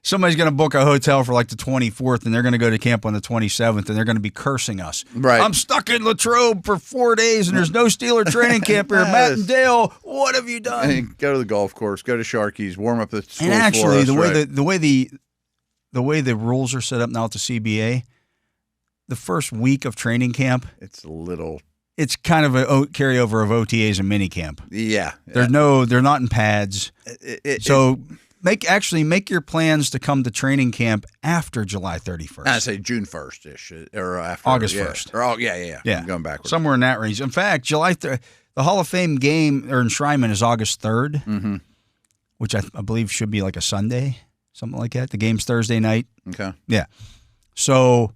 somebody's going to book a hotel for like the 24th, and they're going to go to camp on the 27th, and they're going to be cursing us. Right. I'm stuck in Latrobe for 4 days, and there's no Steeler training camp here. Matt and Dale, what have you done? Hey, go to the golf course. Go to Sharky's. Warm up the school and actually, for us, the way the rules are set up now at the CBA, the first week of training camp, it's kind of a carryover of OTAs and minicamp. Yeah. They're not in pads. Make your plans to come to training camp after July 31st. I say June 1st-ish or after August 1st. Or yeah. I'm going backwards. Somewhere in that range. In fact, the Hall of Fame game or enshrinement is August 3rd, which I believe should be like a Sunday, something like that. The game's Thursday night. Okay. Yeah. So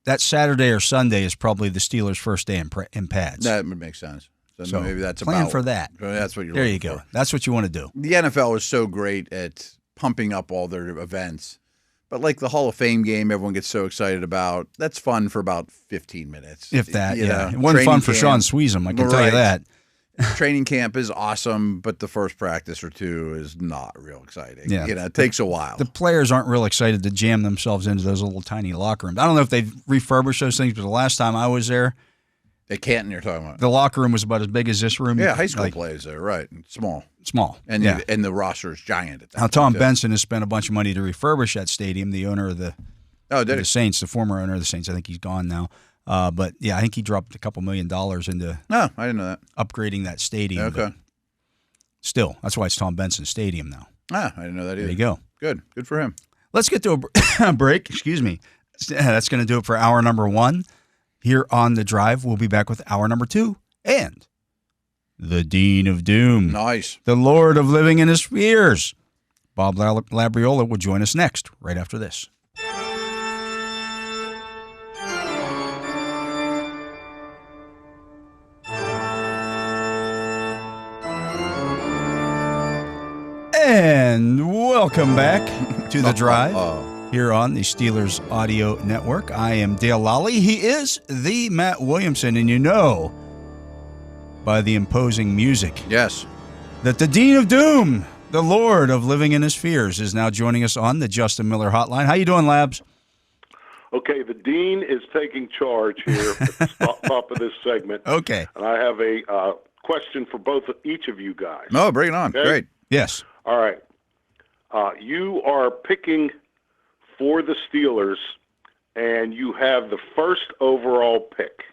that Saturday or Sunday is probably the Steelers' first day in pads. That would make sense. So maybe that's plan for that. That's what you're there. Looking You go. for. That's what you want to do. The NFL is so great at pumping up all their events, but like the Hall of Fame game, everyone gets so excited about. That's fun for about 15 minutes, if that. Yeah, it wasn't fun for Sean Sweezum. I can tell you that. Training camp is awesome, but the first practice or two is not real exciting. Yeah. It takes a while. The players aren't real excited to jam themselves into those little tiny locker rooms. I don't know if they've refurbished those things, but the last time I was there, They Canton you're talking about. The locker room was about as big as this room. Yeah, high school plays there, right. Small. And and the roster is giant at that Now, Tom too. Benson has spent a bunch of money to refurbish that stadium, the owner of the Saints, the former owner of the Saints. I think he's gone now. But, yeah, I think he dropped a couple $1 million into I didn't know that. upgrading that stadium. Okay. Still, that's why it's Tom Benson Stadium now. I didn't know that either. There you go. Good for him. Let's get to a break. Excuse me. That's going to do it for hour number 1. Here on The Drive, we'll be back with hour number 2 and the Dean of Doom. Nice. The Lord of Living in His Fears. Bob Labriola will join us next, right after this. And welcome back to The Drive. Here on the Steelers Audio Network. I am Dale Lolley. He is the Matt Williamson, and you know by the imposing music, yes, that the Dean of Doom, the Lord of Living in His Fears, is now joining us on the Justin Miller Hotline. How you doing, Labs? Okay, the Dean is taking charge here at the top of this segment. Okay. And I have a question for each of you guys. No, bring it on. Okay? Great. Yes. All right. You are picking for the Steelers, and you have the first overall pick.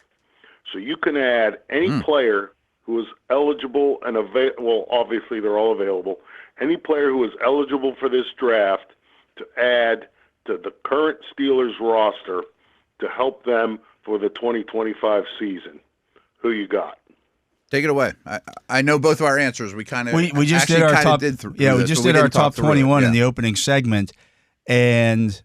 So you can add any player who is eligible and well, obviously they're all available. Any player who is eligible for this draft to add to the current Steelers roster to help them for the 2025 season. Who you got? Take it away. I know both of our answers. We kind of we just did our top. We just did our top 21 in the opening segment, and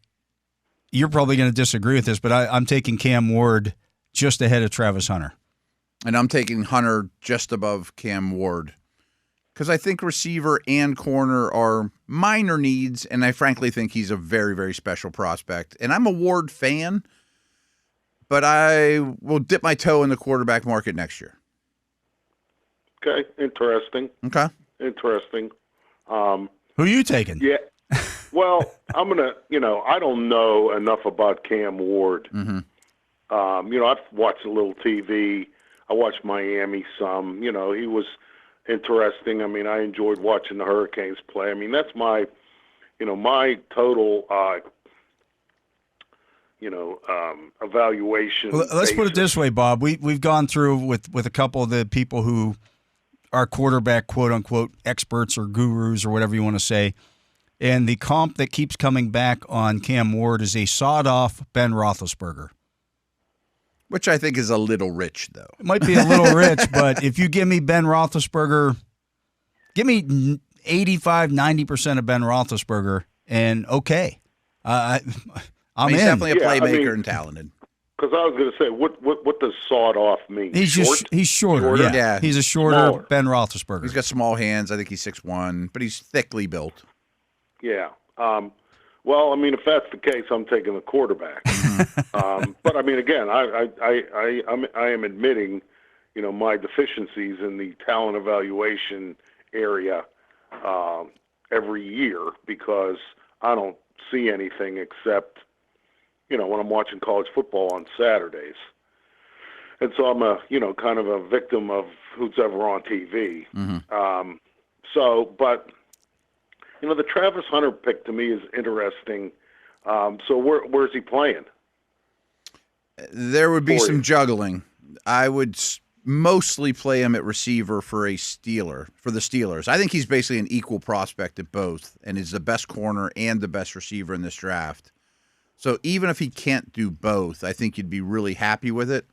you're probably going to disagree with this, but I'm taking Cam Ward just ahead of Travis Hunter. And I'm taking Hunter just above Cam Ward because I think receiver and corner are minor needs, and I frankly think he's a very, very special prospect. And I'm a Ward fan, but I will dip my toe in the quarterback market next year. Okay, interesting. Okay. Interesting. Who are you taking? Yeah. Well, I'm gonna. I don't know enough about Cam Ward. Mm-hmm. I've watched a little TV. I watched Miami some. He was interesting. I mean, I enjoyed watching the Hurricanes play. I mean, that's my total, evaluation. Well, let's put it this way, Bob. We've gone through with a couple of the people who are quarterback, quote unquote, experts or gurus or whatever you want to say. And the comp that keeps coming back on Cam Ward is a sawed-off Ben Roethlisberger. Which I think is a little rich, though. It might be a little rich, but if you give me Ben Roethlisberger, give me 85, 90% of Ben Roethlisberger, and okay. I'm He's in. definitely a playmaker and talented. Because I was going to say, what does sawed off mean? He's shorter. Yeah. He's a shorter Smaller. Ben Roethlisberger. He's got small hands. I think he's 6'1", but he's thickly built. Yeah. Well, I mean, if that's the case, I'm taking the quarterback. But I mean, again, I am admitting, my deficiencies in the talent evaluation area every year because I don't see anything except, when I'm watching college football on Saturdays. And so I'm kind of a victim of who's ever on TV. Mm-hmm. But the Travis Hunter pick to me is interesting. So where's he playing? There would be some juggling. I would mostly play him at receiver for the Steelers. I think he's basically an equal prospect at both and is the best corner and the best receiver in this draft. So even if he can't do both, I think you'd be really happy with it.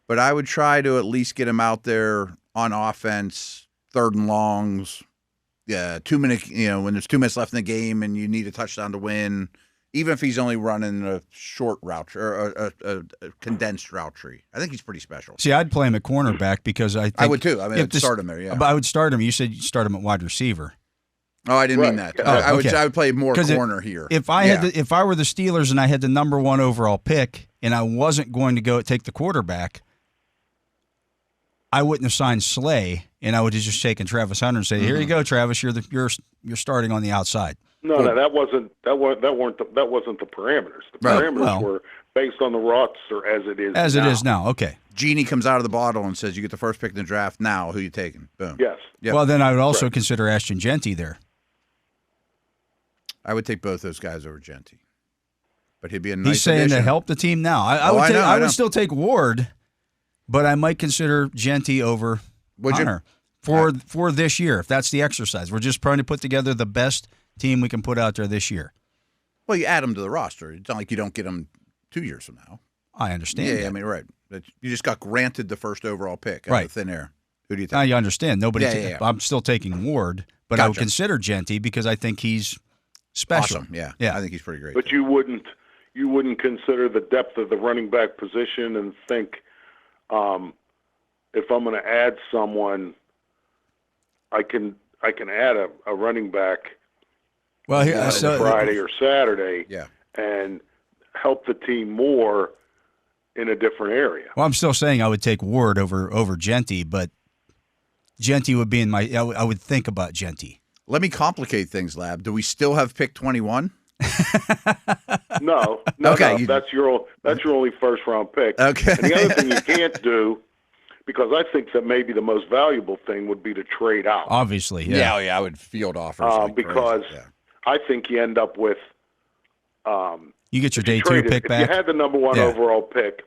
But I would try to at least get him out there on offense, 3rd and longs, 2 minutes, when there's 2 minutes left in the game and you need a touchdown to win, even if he's only running a short route or a condensed route tree. I think he's pretty special. See, I'd play him at cornerback because I would too. I mean, I'd start him there, yeah. But I would start him. You said you start him at wide receiver. Oh, I didn't mean that. Yeah. I would play more corner here. If I were the Steelers and I had the number 1 overall pick and I wasn't going to take the quarterback, I wouldn't have signed Slay, and I would have just taken Travis Hunter and say, "Here you go, Travis. You're starting on the outside." No, that wasn't the parameters. The parameters were based on the roster as it is. As now. it is now. Okay. Genie comes out of the bottle and says, "You get the first pick in the draft now. Who you taking?" Boom. Yes. Yep. Well, then I would also consider Ashton Genty there. I would take both those guys over Genty, but he'd be a nice. He's saying addition. to help the team now. I would still take Ward, but I might consider Genty over Hunter for this year if that's the exercise. We're just trying to put together the best team we can put out there this year. Well, you add them to the roster. It's not like you don't get them 2 years from now. I understand. Yeah, that. I mean, right. You just got granted the first overall pick out of thin air. Who do you think? Now you understand. Nobody. Yeah. I'm still taking Ward, but I would consider Genty because I think he's special. Awesome. Yeah. I think he's pretty great. But you wouldn't consider the depth of the running back position and think, if I'm going to add someone, I can add a running back. Well, Friday or Saturday, yeah, and help the team more in a different area. Well, I'm still saying I would take Ward over Genty, but Genty would be in my. I would think about Genty. Let me complicate things, Lab. Do we still have pick 21? No. Okay. No. That's your only first round pick. Okay. And the other thing you can't do, because I think that maybe the most valuable thing would be to trade out. Obviously, yeah. I would field offers. Because I think you end up with. You get your day 2 pick back. If you had the number 1 overall pick,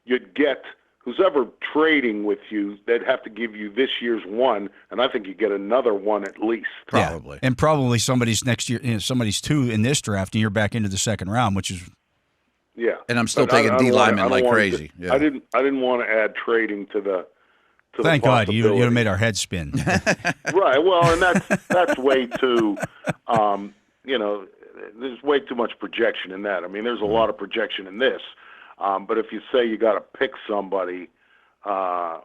you'd get who's ever trading with you. They'd have to give you this year's 1, and I think you get another 1 at least. Probably, and probably somebody's next year. Somebody's 2 in this draft, and you're back into the second round, which is. Yeah, and I'm still taking D linemen like crazy. I didn't want to add trading to the. Thank God you made our head spin. Right. Well, and that's way too. There's way too much projection in that. I mean, there's a lot of projection in this. But if you say you got to pick somebody, I'm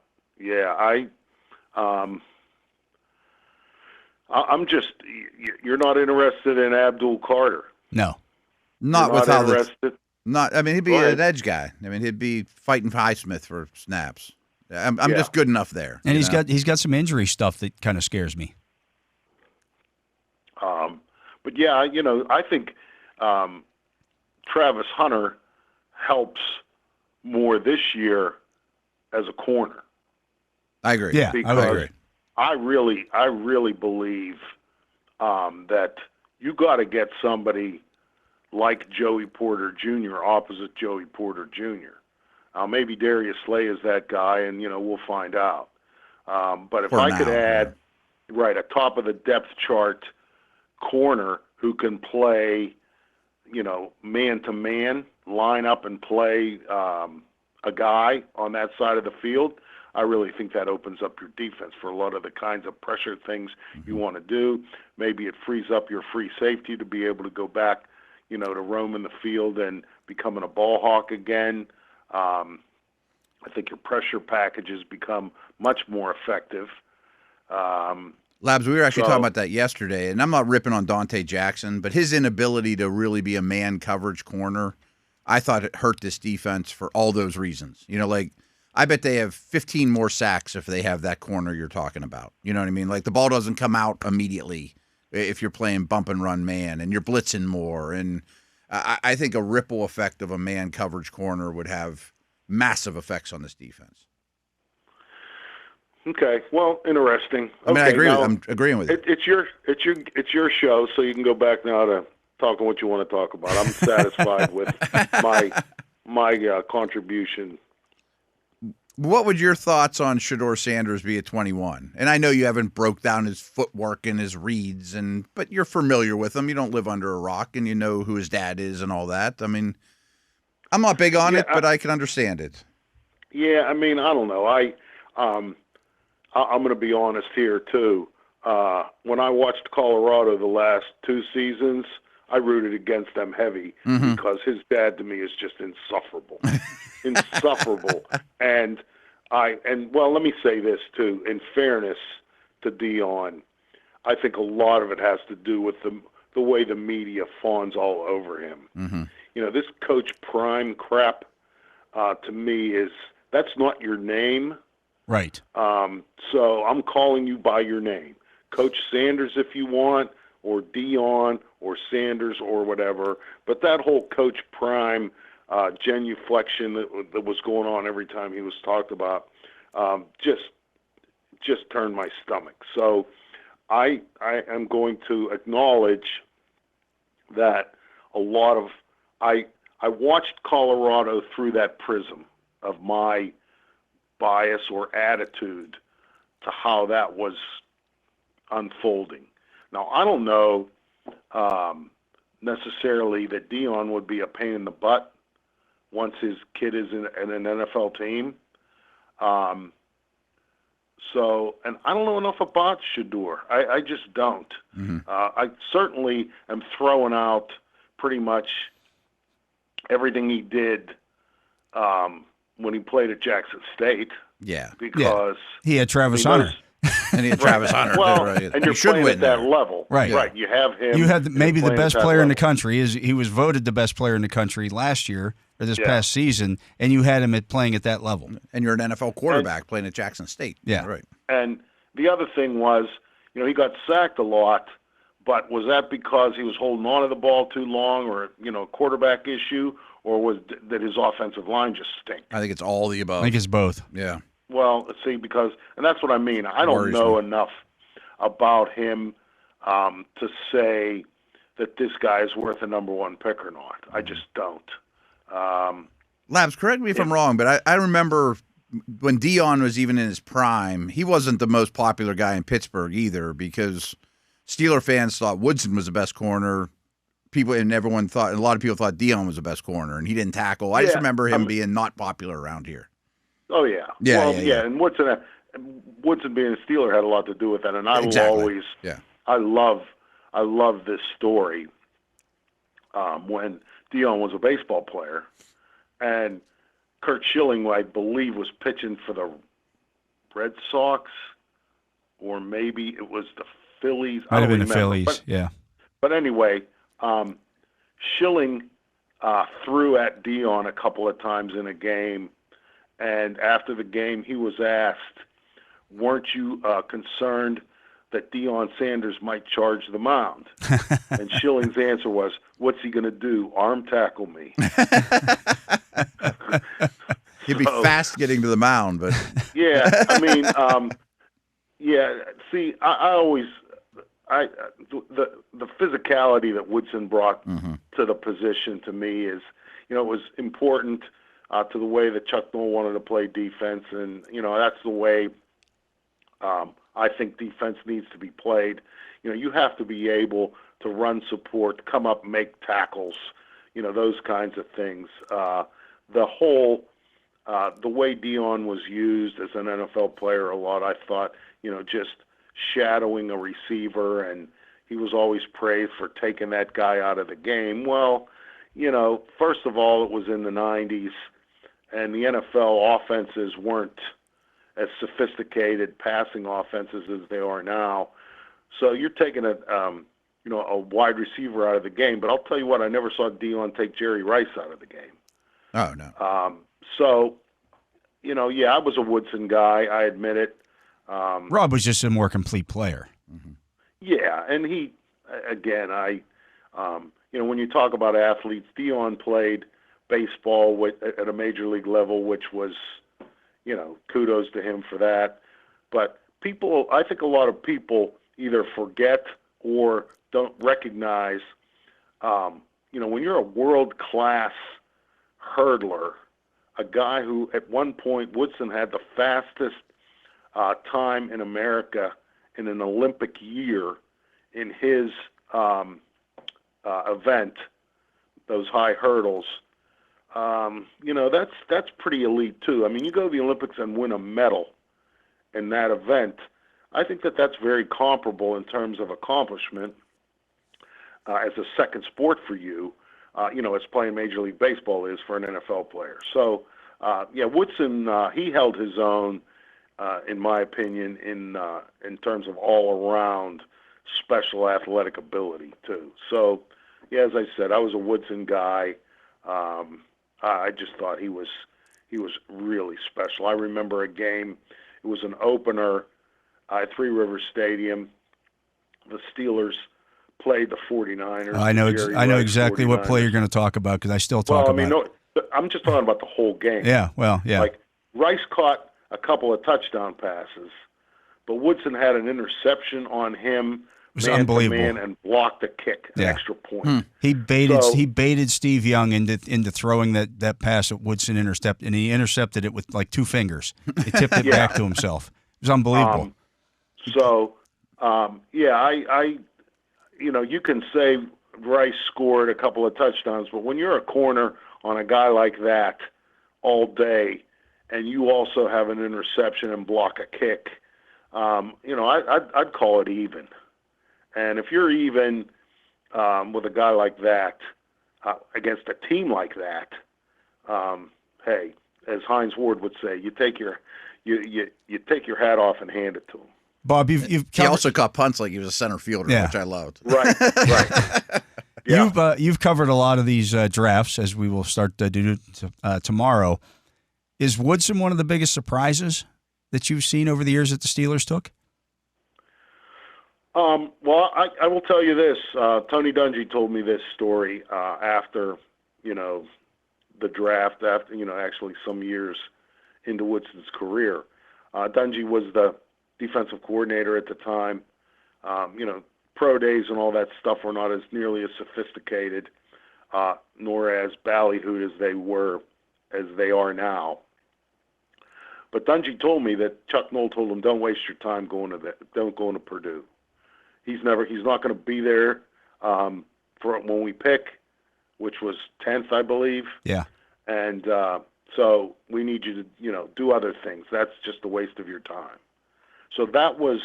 just. You're not interested in Abdul Carter. No, not You're with not how interested. Not. I mean, he'd be an edge guy. I mean, he'd be fighting Highsmith for snaps. I'm just good enough there. And he's got some injury stuff that kind of scares me. But yeah, I think Travis Hunter helps more this year as a corner. I agree. Yeah, because I agree. I really believe that you got to get somebody like Joey Porter Jr. opposite Joey Porter Jr. Maybe Darius Slay is that guy, and we'll find out. But if I could add a top of the depth chart corner who can play, man to man, line up and play a guy on that side of the field, I really think that opens up your defense for a lot of the kinds of pressure things you want to do. Maybe it frees up your free safety to be able to go back, to roam in the field and becoming a ball hawk again. I think your pressure packages become much more effective. Labs, we were actually talking about that yesterday, and I'm not ripping on Dante Jackson, but his inability to really be a man coverage corner, I thought it hurt this defense for all those reasons. I bet they have 15 more sacks if they have that corner you're talking about. You know what I mean? Like, the ball doesn't come out immediately if you're playing bump and run man and you're blitzing more. And I think a ripple effect of a man coverage corner would have massive effects on this defense. Okay, well, interesting. I agree. I'm agreeing with you. It's your show, so you can go back now to talking what you want to talk about. I'm satisfied with my contribution. What would your thoughts on Shedeur Sanders be at 21? And I know you haven't broke down his footwork and his reads, but you're familiar with him. You don't live under a rock, and you know who his dad is and all that. I mean, I'm not big on it, but I can understand it. Yeah, I don't know. I'm going to be honest here too. When I watched Colorado the last 2 seasons, I rooted against them heavy because his dad to me is just insufferable. Insufferable. And let me say this too, in fairness to Dion, I think a lot of it has to do with the way the media fawns all over him. Mm-hmm. This Coach Prime crap to me that's not your name. Right. So I'm calling you by your name. Coach Sanders if you want, or Dion, or Sanders, or whatever. But that whole Coach Prime genuflection that was going on every time he was talked about just turned my stomach. So I am going to acknowledge that a lot of I watched Colorado through that prism of my bias or attitude to how that was unfolding. Now, I don't know necessarily that Dion would be a pain in the butt once his kid is in an NFL team. And I don't know enough about Shedeur. I just don't. Mm-hmm. I certainly am throwing out pretty much everything he did when he played at Jackson State. Yeah. Because he had Travis Hunter. And he had Travis Hunter. Well, right. And you're playing at that level. Right. Yeah. Right. You have him. You had maybe the best player in the country. He was voted the best player in the country last year or this past season, and you had him playing at that level. And you're an NFL quarterback playing at Jackson State. Yeah. Right. And the other thing was, he got sacked a lot, but was that because he was holding on to the ball too long or, a quarterback issue, or was that his offensive line just stink? I think it's all the above. I think it's both. Yeah. Well, see, and that's what I mean. I don't know enough about him to say that this guy is worth a number 1 pick or not. I just don't. Labs, correct me if I'm wrong, but I remember when Dion was even in his prime, he wasn't the most popular guy in Pittsburgh either because Steeler fans thought Woodson was the best corner. A lot of people thought Dion was the best corner, and he didn't tackle. I just remember him being not popular around here. Oh, yeah. Yeah. And Woodson being a Steeler had a lot to do with that, and I will always I love this story when Dion was a baseball player, and Kurt Schilling, I believe, was pitching for the Red Sox, or maybe it was the Phillies. Might have been the Phillies, yeah. But anyway, Schilling threw at Dion a couple of times in a game, and after the game he was asked, weren't you concerned that Deion Sanders might charge the mound. And Schilling's answer was, "What's he going to do? Arm tackle me?" He'd be fast getting to the mound, but yeah, I mean, yeah. See, I always the physicality that Woodson brought to the position to me is, it was important to the way that Chuck Noll wanted to play defense, and that's the way I think defense needs to be played. You have to be able to run support, come up, make tackles, those kinds of things. The whole the way Deion was used as an NFL player a lot, I thought, just shadowing a receiver, and he was always praised for taking that guy out of the game. Well, first of all, it was in the 90s, and the NFL offenses weren't as sophisticated passing offenses as they are now. So you're taking a wide receiver out of the game. But I'll tell you what, I never saw Deion take Jerry Rice out of the game. Oh, no. So, I was a Woodson guy. I admit it. Rob was just a more complete player. Yeah, and he, again, when you talk about athletes, Deion played baseball at a major league level, which was, kudos to him for that. But I think a lot of people either forget or don't recognize, when you're a world-class hurdler, a guy who at one point Woodson had the fastest time in America in an Olympic year in his event, those high hurdles. That's pretty elite too. I mean, you go to the Olympics and win a medal in that event. I think that's very comparable in terms of accomplishment as a second sport for you. As playing Major League Baseball is for an NFL player. So, Woodson, he held his own, in my opinion, in terms of all-around special athletic ability too. So, as I said, I was a Woodson guy. I just thought he was really special. I remember a game. It was an opener at Three Rivers Stadium. The Steelers played the 49ers. I know exactly what play you're going to talk about because I still talk about it. No, I'm just talking about the whole game. Yeah, well, yeah. Like, Rice caught a couple of touchdown passes, but Woodson had an interception on him. It was unbelievable. Man and blocked a kick, an extra point. He baited Steve Young into throwing that pass that Woodson intercepted, and he intercepted it with like two fingers. He tipped it back to himself. It was unbelievable. You can say Rice scored a couple of touchdowns, but when you're a corner on a guy like that all day, and you also have an interception and block a kick, I'd call it even. And if you're even with a guy like that against a team like that, hey, as Hines Ward would say, you take your hat off and hand it to him. Bob, he also caught punts like he was a center fielder, which I loved. Right. Yeah. You've covered a lot of these drafts, as we will start to do tomorrow. Is Woodson one of the biggest surprises that you've seen over the years that the Steelers took? Well, I will tell you this. Tony Dungy told me this story after, the draft, actually some years into Woodson's career. Dungy was the defensive coordinator at the time. Pro days and all that stuff were not as nearly as sophisticated, nor as ballyhooed as they are now. But Dungy told me that Chuck Noll told him, "Don't waste your time don't go into Purdue. He's not going to be there for when we pick, which was 10th, I believe. Yeah. And so we need you to, do other things. That's just a waste of your time." So that was,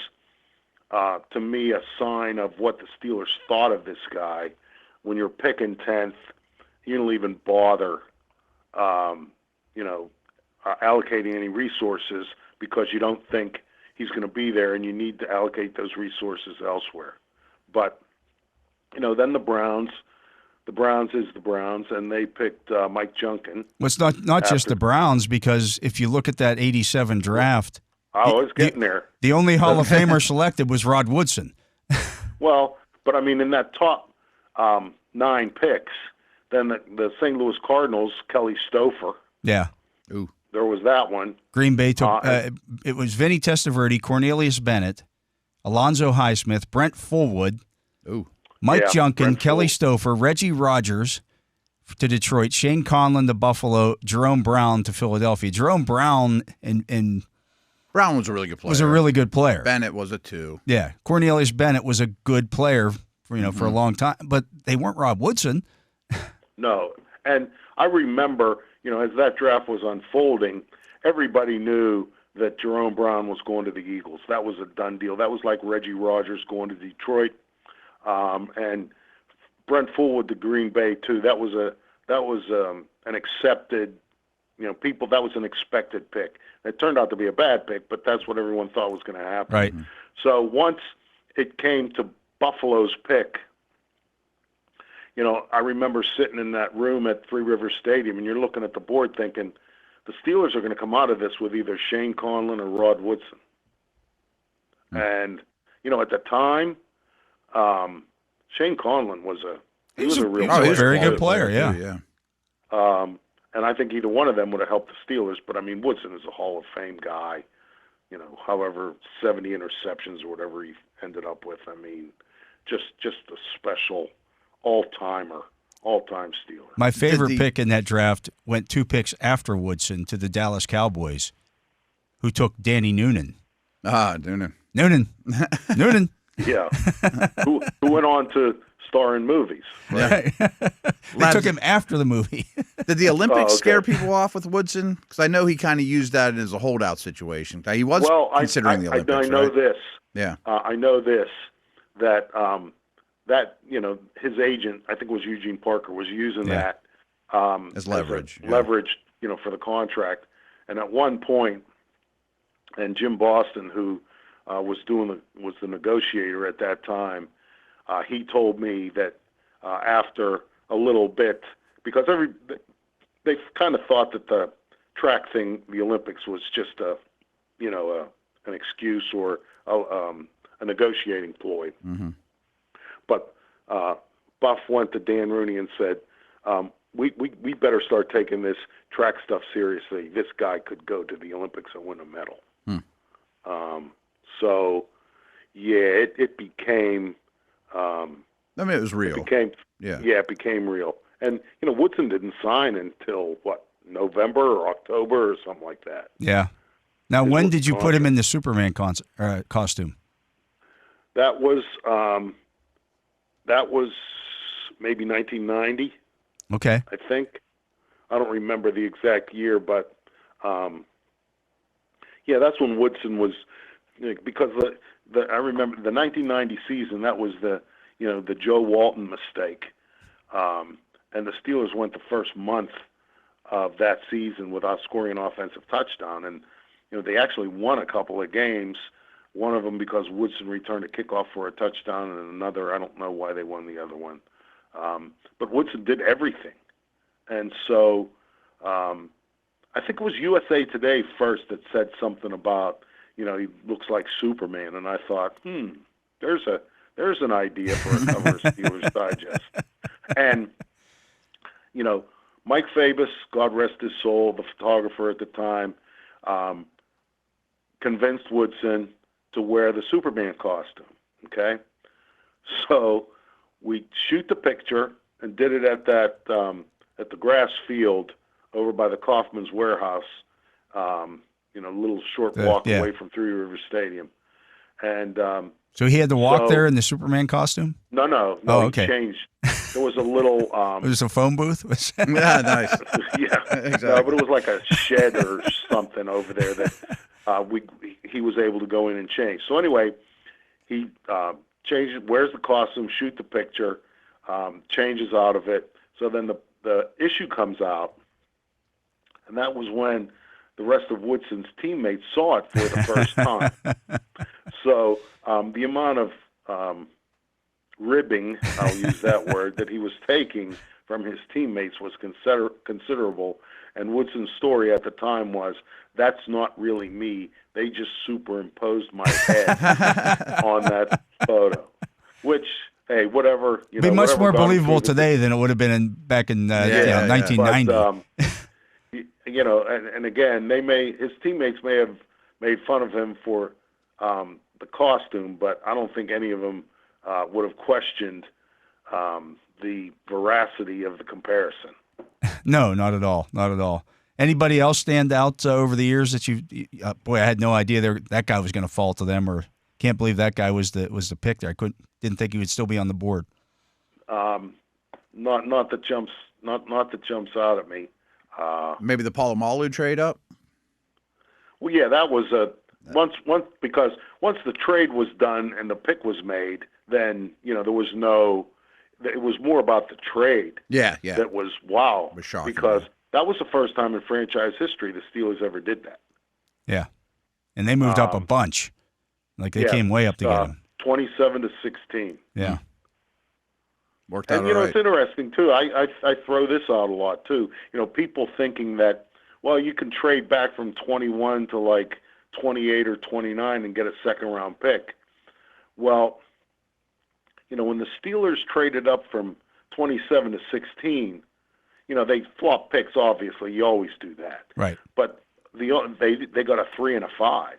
to me, a sign of what the Steelers thought of this guy. When you're picking 10th, you don't even bother, allocating any resources because you don't think he's going to be there, and you need to allocate those resources elsewhere. But, then the Browns is the Browns, and they picked Mike Junkin. Well, it's not just the Browns, because if you look at that 87 draft, I was getting there. The only Hall of Famer selected was Rod Woodson. Well, but I mean, in that top 9 picks, then the St. Louis Cardinals, Kelly Stouffer. Yeah. Ooh. There was that one. Green Bay took it was Vinny Testaverde, Cornelius Bennett, Alonzo Highsmith, Brent Fullwood, Mike Junkin, Kelly Stouffer, Reggie Rogers to Detroit, Shane Conlon to Buffalo, Jerome Brown to Philadelphia. Jerome Brown and Brown was a really good player. Was a really good player. Bennett was a 2. Yeah, Cornelius Bennett was a good player for a long time, but they weren't Rod Woodson. No, and I remember, as that draft was unfolding, everybody knew that Jerome Brown was going to the Eagles. That was a done deal. That was like Reggie Rogers going to Detroit, and Brent Fullwood to Green Bay too. That was an accepted, people. That was an expected pick. It turned out to be a bad pick, but that's what everyone thought was going to happen. Right. So once it came to Buffalo's pick, I remember sitting in that room at Three Rivers Stadium, and you're looking at the board thinking, the Steelers are going to come out of this with either Shane Conlon or Rod Woodson. And, at the time, Shane Conlon was a very good player, yeah. And I think either one of them would have helped the Steelers, but I mean, Woodson is a Hall of Fame guy, however 70 interceptions or whatever he ended up with. I mean, just a special all-time Steeler. My favorite pick in that draft went 2 picks after Woodson to the Dallas Cowboys, who took Danny Noonan. Noonan. Noonan. Yeah. who went on to star in movies. Right. They took him after the movie. Did the Olympics scare people off with Woodson? Because I know he kind of used that as a holdout situation. He was considering the Olympics. I know this. Yeah. I know this, that his agent, I think it was Eugene Parker, was using that as leverage. Leverage, for the contract. And at one point, and Jim Boston, who was the negotiator at that time, he told me that after a little bit, because they kind of thought that the track thing, the Olympics, was just an excuse or a negotiating ploy. Mm-hmm. But Buff went to Dan Rooney and said, we better start taking this track stuff seriously. This guy could go to the Olympics and win a medal. So, it became... it was real. It became real. And, Woodson didn't sign until, November or October or something like that. Yeah. Now, when did you put him in the Superman costume? That was maybe 1990. Okay. I think. I don't remember the exact year, but that's when Woodson was, because I remember the 1990 season. That was the Joe Walton mistake, and the Steelers went the first month of that season without scoring an offensive touchdown, and they actually won a couple of games. One of them because Woodson returned a kickoff for a touchdown, and another, I don't know why they won the other one. But Woodson did everything. And so I think it was USA Today first that said something about, he looks like Superman. And I thought, there's an idea for a cover of Steelers Digest. And, Mike Fabus, God rest his soul, the photographer at the time, convinced Woodson to wear the Superman costume, okay? So we shoot the picture and did it at that at the grass field over by the Kaufman's warehouse, a little short walk away from Three Rivers Stadium. And so he had to walk there in the Superman costume? No. Oh, okay. He changed. There was a little... it was a phone booth? Yeah, nice. Yeah. Exactly. No, but it was like a shed or something over there that he was able to go in and change. So anyway, he changes, wears the costume, shoot the picture, changes out of it. So then the issue comes out, and that was when the rest of Woodson's teammates saw it for the first time. So the amount of ribbing, I'll use that word, that he was taking from his teammates was considerable. And Woodson's story at the time was, that's not really me. They just superimposed my head on that photo. Which, hey, whatever. It'd be much more believable today than it would have been back in 1990. But, and again, his teammates may have made fun of him for the costume, but I don't think any of them would have questioned the veracity of the comparison. No, not at all. Not at all. Anybody else stand out over the years that you? Boy, I had no idea that guy was going to fall to them, or can't believe that guy was the pick there. Didn't think he would still be on the board. Not that jumps out at me. Maybe the Polamalu trade up. Well, yeah, that was because once the trade was done and the pick was made, then there was no. It was more about the trade. Yeah. That was wow. It was shocking, because that was the first time in franchise history the Steelers ever did that. Yeah, and they moved up a bunch. Like they came way up to get him. 27-16. Yeah. Worked out. And it's interesting too. I throw this out a lot too. People thinking that you can trade back from 21 to like 28 or 29 and get a second round pick. Well, when the Steelers traded up from 27 to 16, they flop picks. Obviously, you always do that. Right. But they got a 3 and a 5,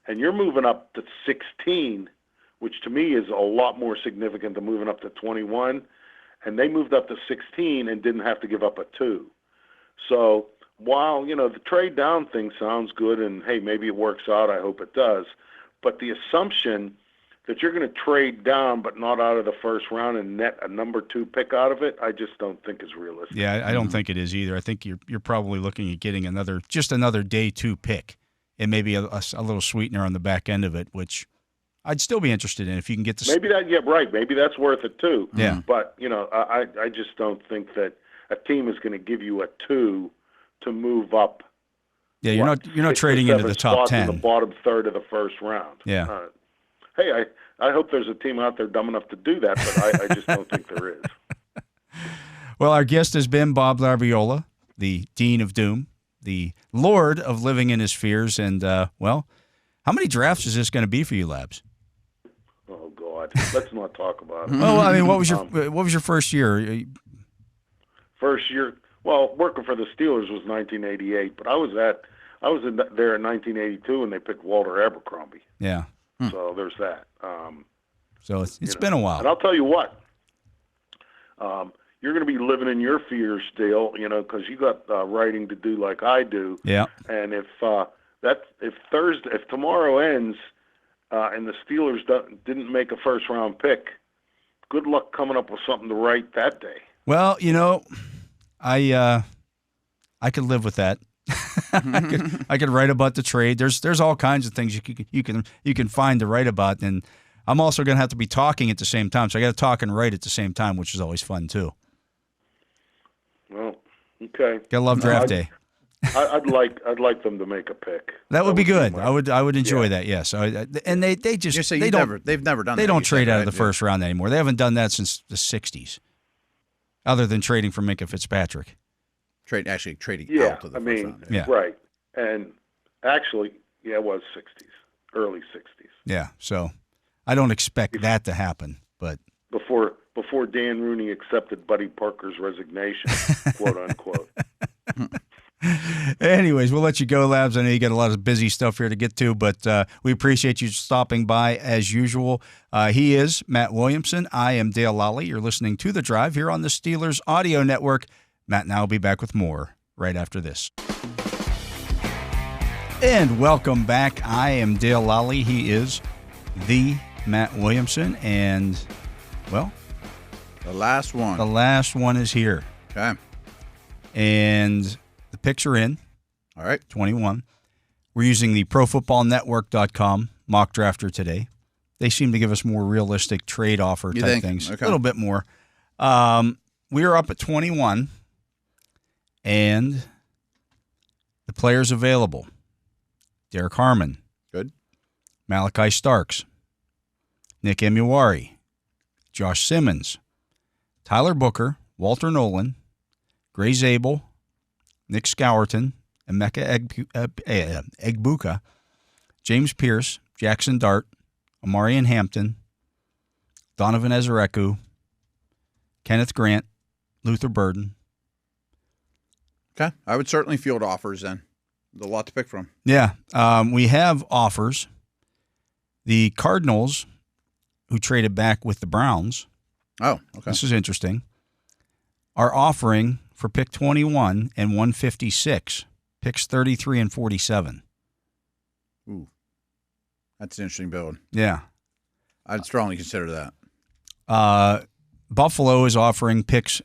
and you're moving up to 16, which to me is a lot more significant than moving up to 21. And they moved up to 16 and didn't have to give up a 2. So while the trade down thing sounds good, and hey, maybe it works out. I hope it does. But the assumption that you're going to trade down but not out of the first round and net a number 2 pick out of it, I just don't think is realistic. Yeah, I don't think it is either. I think you're probably looking at getting another day 2 pick and maybe a little sweetener on the back end of it, which I'd still be interested in if you can get to. Maybe right. Maybe that's worth it too. Yeah. But I just don't think that a team is going to give you a 2 to move up. Yeah, you're not trading into the top 10, in the bottom third of the first round. Yeah. Hey, I hope there's a team out there dumb enough to do that, but I just don't think there is. Well, our guest has been Bob Labriola, the Dean of Doom, the Lord of Living in His Fears, and, how many drafts is this going to be for you, Labs? Oh, God. Let's not talk about it. Well, I mean, what was your first year? First year, working for the Steelers was 1988, but I was there in 1982 when they picked Walter Abercrombie. Yeah. So there's that. So it's been a while. And I'll tell you what, you're going to be living in your fears, Dale, because you got writing to do like I do. Yeah. And if tomorrow ends and the Steelers didn't make a first round pick, good luck coming up with something to write that day. Well, I could live with that. I could write about the trade. There's all kinds of things you can find to write about, and I'm also going to have to be talking at the same time. So I got to talk and write at the same time, which is always fun too. Well, okay. Gotta love draft day. I'd like them to make a pick. That would be good. I would enjoy that. Yes. And they just they've never done. They don't trade out of the first round anymore. They haven't done that since the '60s, other than trading for Minka Fitzpatrick. Trading out to the first round. Yeah. Right. And actually, it was 60s, early 60s. Yeah. So I don't expect that to happen, but before Dan Rooney accepted Buddy Parker's resignation, quote unquote. Anyways, we'll let you go, Labs. I know you got a lot of busy stuff here to get to, but we appreciate you stopping by as usual. He is Matt Williamson. I am Dale Lolley. You're listening to The Drive here on the Steelers Audio Network. Matt and I will be back with more right after this. And welcome back. I am Dale Lolley. He is the Matt Williamson. And, well, the last one. The last one is here. Okay. And the picks are in. All right. 21. We're using the ProFootballNetwork.com mock drafter today. They seem to give us more realistic trade offer type things. Okay. A little bit more. We are up at 21. And the players available: Derek Harmon. Good. Malachi Starks. Nick Emuwari. Josh Simmons. Tyler Booker. Walter Nolan, Gray Zabel, Nick Scourton, Emeka Egbuka, James Pierce, Jackson Dart, Amarian Hampton, Donovan Ezereku, Kenneth Grant, Luther Burden. Okay. I would certainly field offers then. There's a lot to pick from. Yeah. We have offers. The Cardinals, who traded back with the Browns. Oh, okay. This is interesting. Are offering for pick 21 and 156, picks 33 and 47. Ooh. That's an interesting build. Yeah. I'd strongly consider that. Buffalo is offering picks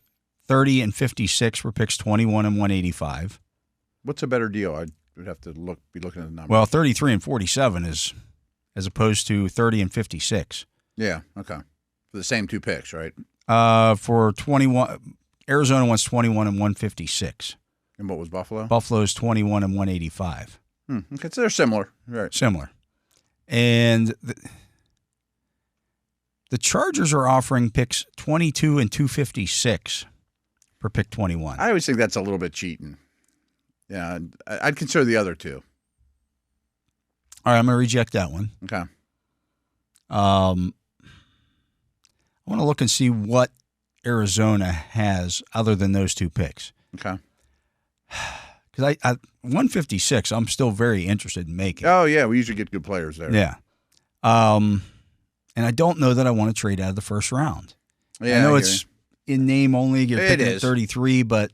30 and 56 for picks 21 and 185. What's a better deal? I would have to be looking at the numbers. Well, 33 and 47 is as opposed to 30 and 56. Yeah, okay. For the same 2 picks, right? For 21, Arizona wants 21 and 156. And what was Buffalo? Buffalo's 21 and 185. Okay, so they're similar. Right. Similar. And the Chargers are offering picks 22 and 256 for pick 21. I always think that's a little bit cheating. Yeah, I'd consider the other 2. All right, I'm going to reject that one. Okay. I want to look and see what Arizona has other than those 2 picks. Okay. Because I 156, I'm still very interested in making. Oh, yeah, we usually get good players there. Yeah. And I don't know that I want to trade out of the first round. Yeah, I know it's in name only. You're picking at 33, but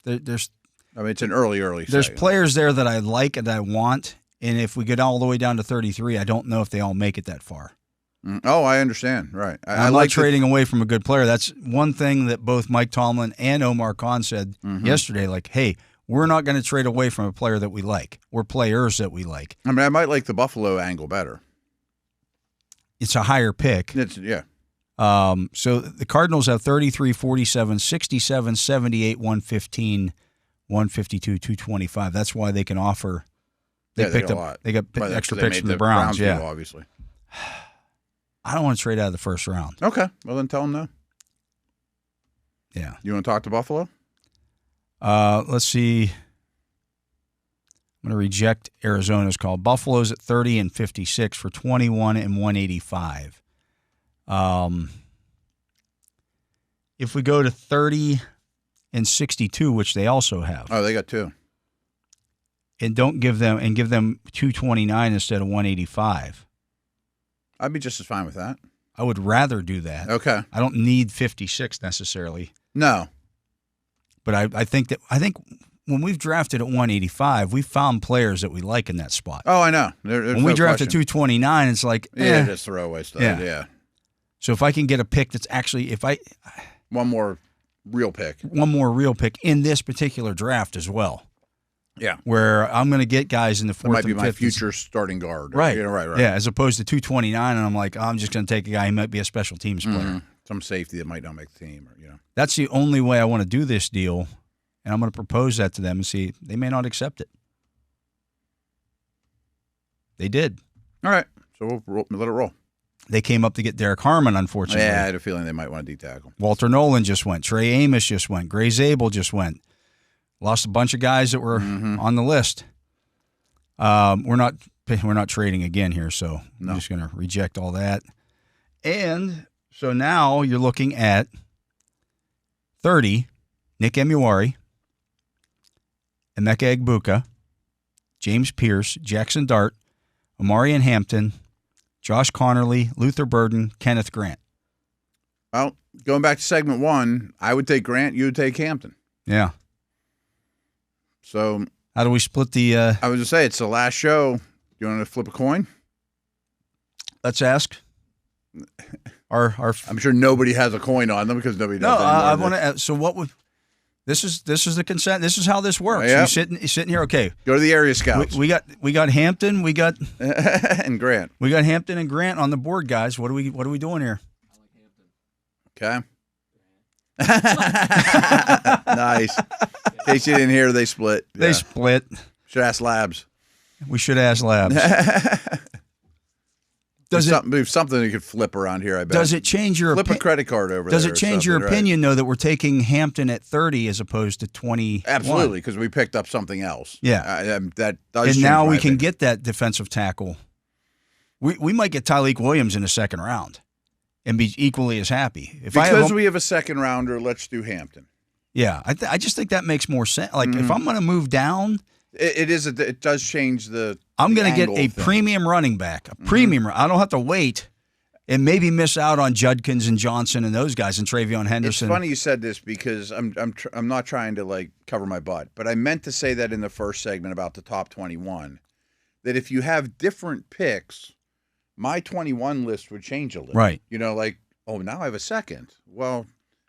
there's I mean, it's an early There's segment. players there that I like and I want, and if we get all the way down to 33, I don't know if they all make it that far. Oh, I understand. Right. I'm like trading away from a good player. That's one thing that both Mike Tomlin and Omar Khan said yesterday. Like, hey, we're not going to trade away from a player that we like. We're players that we like. I mean, I might like the Buffalo angle better. It's a higher pick. Yeah. So the Cardinals have 33, 47, 67, 78, 115, 152, 225. That's why they can offer. They picked up. They got extra picks from the Browns. Yeah, deal, obviously. I don't want to trade out of the first round. Okay. Well, then tell them no. Yeah. You want to talk to Buffalo? Let's see. I'm going to reject Arizona's call. Buffalo's at 30 and 56 for 21 and 185. If we go to 30 and 62, which they also have. Oh, they got 2. And give them 229 instead of 185. I'd be just as fine with that. I would rather do that. Okay. I don't need 56 necessarily. No. But I think when we've drafted at 185, we've found players that we like in that spot. Oh, I know. When we drafted 229, it's like just throwaway stuff. Yeah. So if I can get a pick that's actually one more real pick in this particular draft as well. Yeah. Where I'm going to get guys in the 4th and 5th. That might be my future starting guard. Right. Right. Yeah, as opposed to 229, and I'm like, I'm just going to take a guy who might be a special teams player. Some safety that might not make the team. That's the only way I want to do this deal, and I'm going to propose that to them and see. They may not accept it. They did. All right. So we'll let it roll. They came up to get Derek Harmon, unfortunately. Yeah, I had a feeling they might want to D-tackle. Walter Nolan just went. Trey Amos just went. Gray Zabel just went. Lost a bunch of guys that were on the list. We're not trading again here, so I'm just going to reject all that. And so now you're looking at 30, Nick Emuari, Emeka Egbuka, James Pierce, Jackson Dart, Amarian Hampton, Josh Connerly, Luther Burden, Kenneth Grant. Well, going back to segment 1, I would take Grant, you would take Hampton. Yeah. So how do we split the I was going to say, it's the last show. You want to flip a coin? Let's ask. I'm sure nobody has a coin on them because nobody does. No, I want to. So what would? This is the consent. This is how this works. Yep. You're sitting here. Okay. Go to the area scouts. We got Hampton. We got and Grant. We got Hampton and Grant on the board, guys. What are we doing here? Okay. Nice. In case you didn't hear, they split. They split. Should ask Labs. We should ask Labs. There's something you could flip around here, I bet. Does it change your flip a credit card over Does there? Does it change your opinion, though, that we're taking Hampton at 30 as opposed to 21? Absolutely, because we picked up something else. Yeah. That does and now we opinion. can get that defensive tackle. We might get Tyleik Williams in the second round and be equally as happy. Because we have a second rounder, let's do Hampton. Yeah, I just think that makes more sense. Like, if I'm going to move down... It does change the. I'm going to get a premium running back, a premium. I don't have to wait and maybe miss out on Judkins and Johnson and those guys and Travion Henderson. It's funny you said this because I'm not trying to like cover my butt, but I meant to say that in the first segment about the top 21. That if you have different picks, my 21 list would change a little. Right. Like, oh, now I have a second. Well,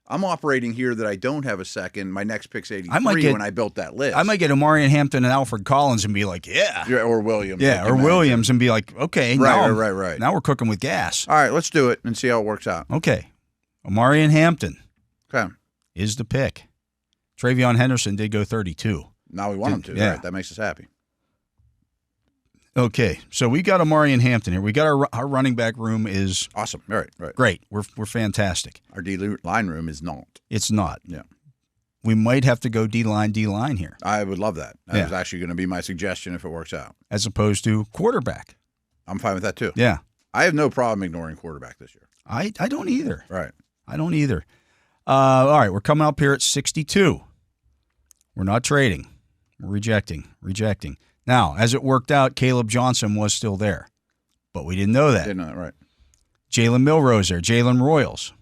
I'm operating here that I don't have a second. My next pick's 83 when I built that list. I might get Omarion Hampton and Alfred Collins and be like, or Williams. Yeah, or Williams and be like, okay. Right. Now we're cooking with gas. All right, let's do it and see how it works out. Okay. Omarion Hampton Okay. is the pick. Travion Henderson did go 32. Now we want him to. Yeah. Right, that makes us happy. Okay, so we got Omarion Hampton here. We got our running back room is awesome. Right. Great. We're fantastic. Our D-line room is not. It's not. Yeah. We might have to go D-line here. I would love that. That was actually going to be my suggestion if it works out. As opposed to quarterback. I'm fine with that too. Yeah. I have no problem ignoring quarterback this year. I don't either. Right. I don't either. All right, we're coming up here at 62. We're not trading. We're rejecting. Now, as it worked out, Caleb Johnson was still there, but we didn't know that. Didn't know that, right. Jalen Milrose there, Jalen Royals,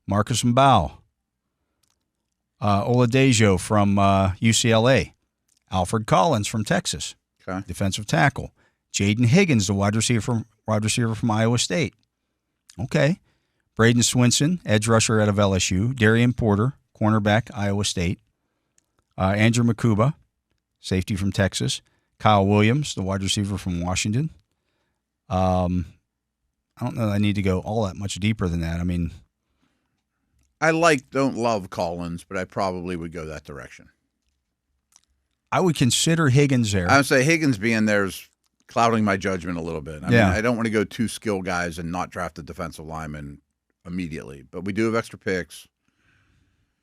Marcus Mbao, Oladejo from UCLA, Alfred Collins from Texas, defensive tackle, Jaden Higgins, the wide receiver from Iowa State. Okay. Braden Swinson, edge rusher out of LSU, Darian Porter, cornerback, Iowa State, Andrew Makuba, safety from Texas. Kyle Williams, the wide receiver from Washington. I don't know that I need to go all that much deeper than that. I mean, I don't love Collins, but I probably would go that direction. I would consider Higgins there. I would say Higgins being there is clouding my judgment a little bit. I mean, I don't want to go two skill guys and not draft a defensive lineman immediately, but we do have extra picks.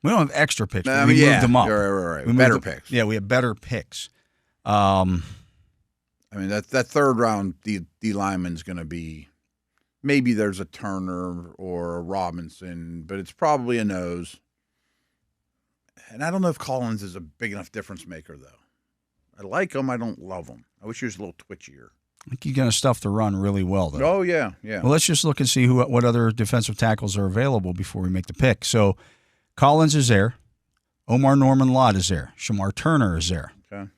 We don't have extra picks. But we moved them up. Right. Better picks. Yeah, we have better picks. I mean, that third round D lineman's going to be, maybe there's a Turner or a Robinson, but it's probably a nose. And I don't know if Collins is a big enough difference maker, though. I like him. I don't love him. I wish he was a little twitchier. I think he's going to stuff the run really well, though. Oh, yeah. Well, let's just look and see what other defensive tackles are available before we make the pick. So Collins is there. Omar Norman Lott is there. Shamar Turner is there. Okay.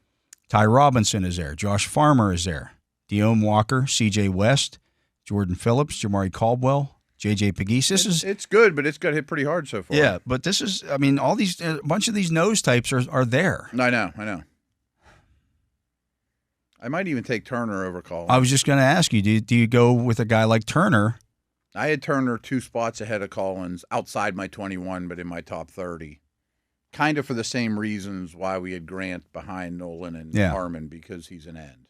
Ty Robinson is there. Josh Farmer is there. Deone Walker, C.J. West, Jordan Phillips, Jamari Caldwell, J.J. Pegues. It's good, but it's got hit pretty hard so far. Yeah, but this is, I mean, all these, a bunch of these nose types are there. I know. I might even take Turner over Collins. I was just going to ask you, do you go with a guy like Turner? I had Turner 2 spots ahead of Collins, outside my 21, but in my top 30. Kind of for the same reasons why we had Grant behind Nolan and Harmon, because he's an end.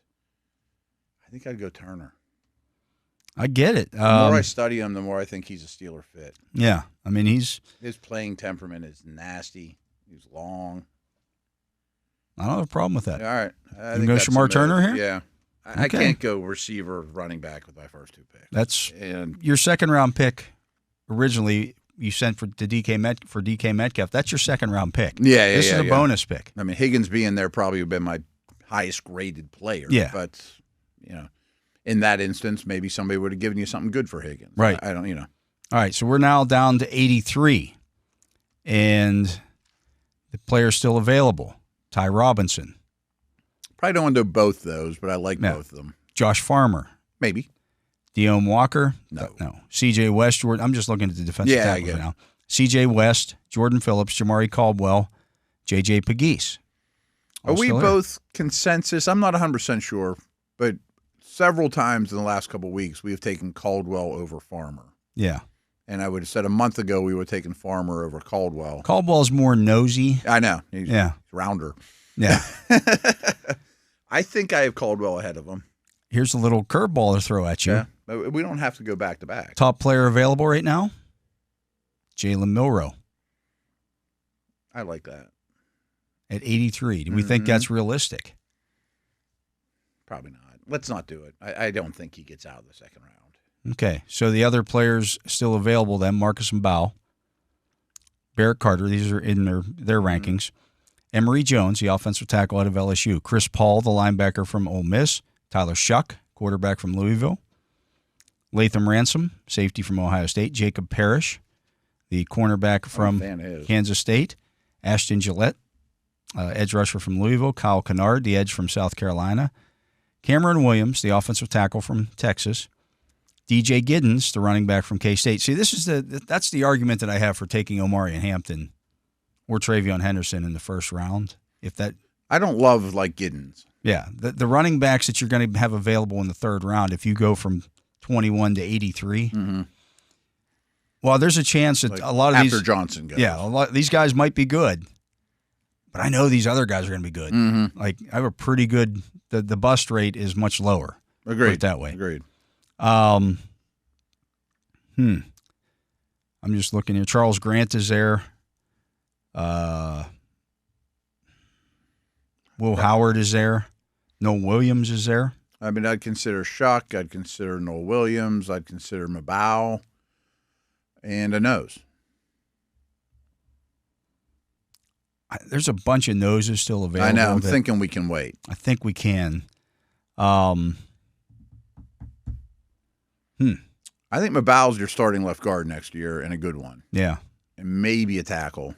I think I'd go Turner. I get it. The more I study him, the more I think he's a Steeler fit. Yeah. I mean, his playing temperament is nasty. He's long. I don't have a problem with that. All right. You can go Shamar Turner here? Yeah. I can't go receiver, running back with my first 2 picks. That's your second-round pick. Originally, you sent for DK Metcalf. That's your second-round pick. Yeah. This is a bonus pick. I mean, Higgins being there probably would have been my highest-graded player. Yeah. But, in that instance, maybe somebody would have given you something good for Higgins. Right. I don't, All right, so we're now down to 83, and the player's still available. Ty Robinson. Probably don't want to do both those, but I like both of them. Josh Farmer. Maybe. Deone Walker. No. C.J. West. I'm just looking at the defensive tackles now. C.J. West, Jordan Phillips, Jamari Caldwell, J.J. Pegues. Are we both consensus? I'm not 100% sure, but several times in the last couple of weeks, we have taken Caldwell over Farmer. Yeah. And I would have said a month ago we would have taken Farmer over Caldwell. Caldwell's more nosy. I know. He's rounder. Yeah. I think I have Caldwell ahead of him. Here's a little curveball to throw at you. Yeah. But we don't have to go back to back. Top player available right now, Jalen Milroe. I like that. At 83. Do we think that's realistic? Probably not. Let's not do it. I don't think he gets out of the second round. Okay, so the other players still available then, Marcus Mbao, Barrett Carter, these are in their rankings. Emory Jones, the offensive tackle out of LSU. Chris Paul, the linebacker from Ole Miss. Tyler Shuck, quarterback from Louisville. Latham Ransom, safety from Ohio State. Jacob Parrish, the cornerback from Kansas State. Ashton Gillette, edge rusher from Louisville. Kyle Kennard, the edge from South Carolina. Cameron Williams, the offensive tackle from Texas. DJ Giddens, the running back from K-State. See, that's the argument that I have for taking Omari and Hampton or Travion Henderson in the first round. I don't love like Giddens. Yeah, the running backs that you're going to have available in the third round, if you go from 21 to 83, well, there's a chance that a lot of after Johnson goes. Yeah, these guys might be good, but I know these other guys are going to be good. Like I have a pretty good. The bust rate is much lower. Agreed. Put it that way. Agreed. I'm just looking here. Charles Grant is there. Will Howard is there. Noel Williams is there. I mean, I'd consider Shuck. I'd consider Noel Williams. I'd consider Mbao. And a nose. There's a bunch of noses still available. I know. I'm thinking we can wait. I think we can. I think Mbao's your starting left guard next year and a good one. Yeah. And maybe a tackle.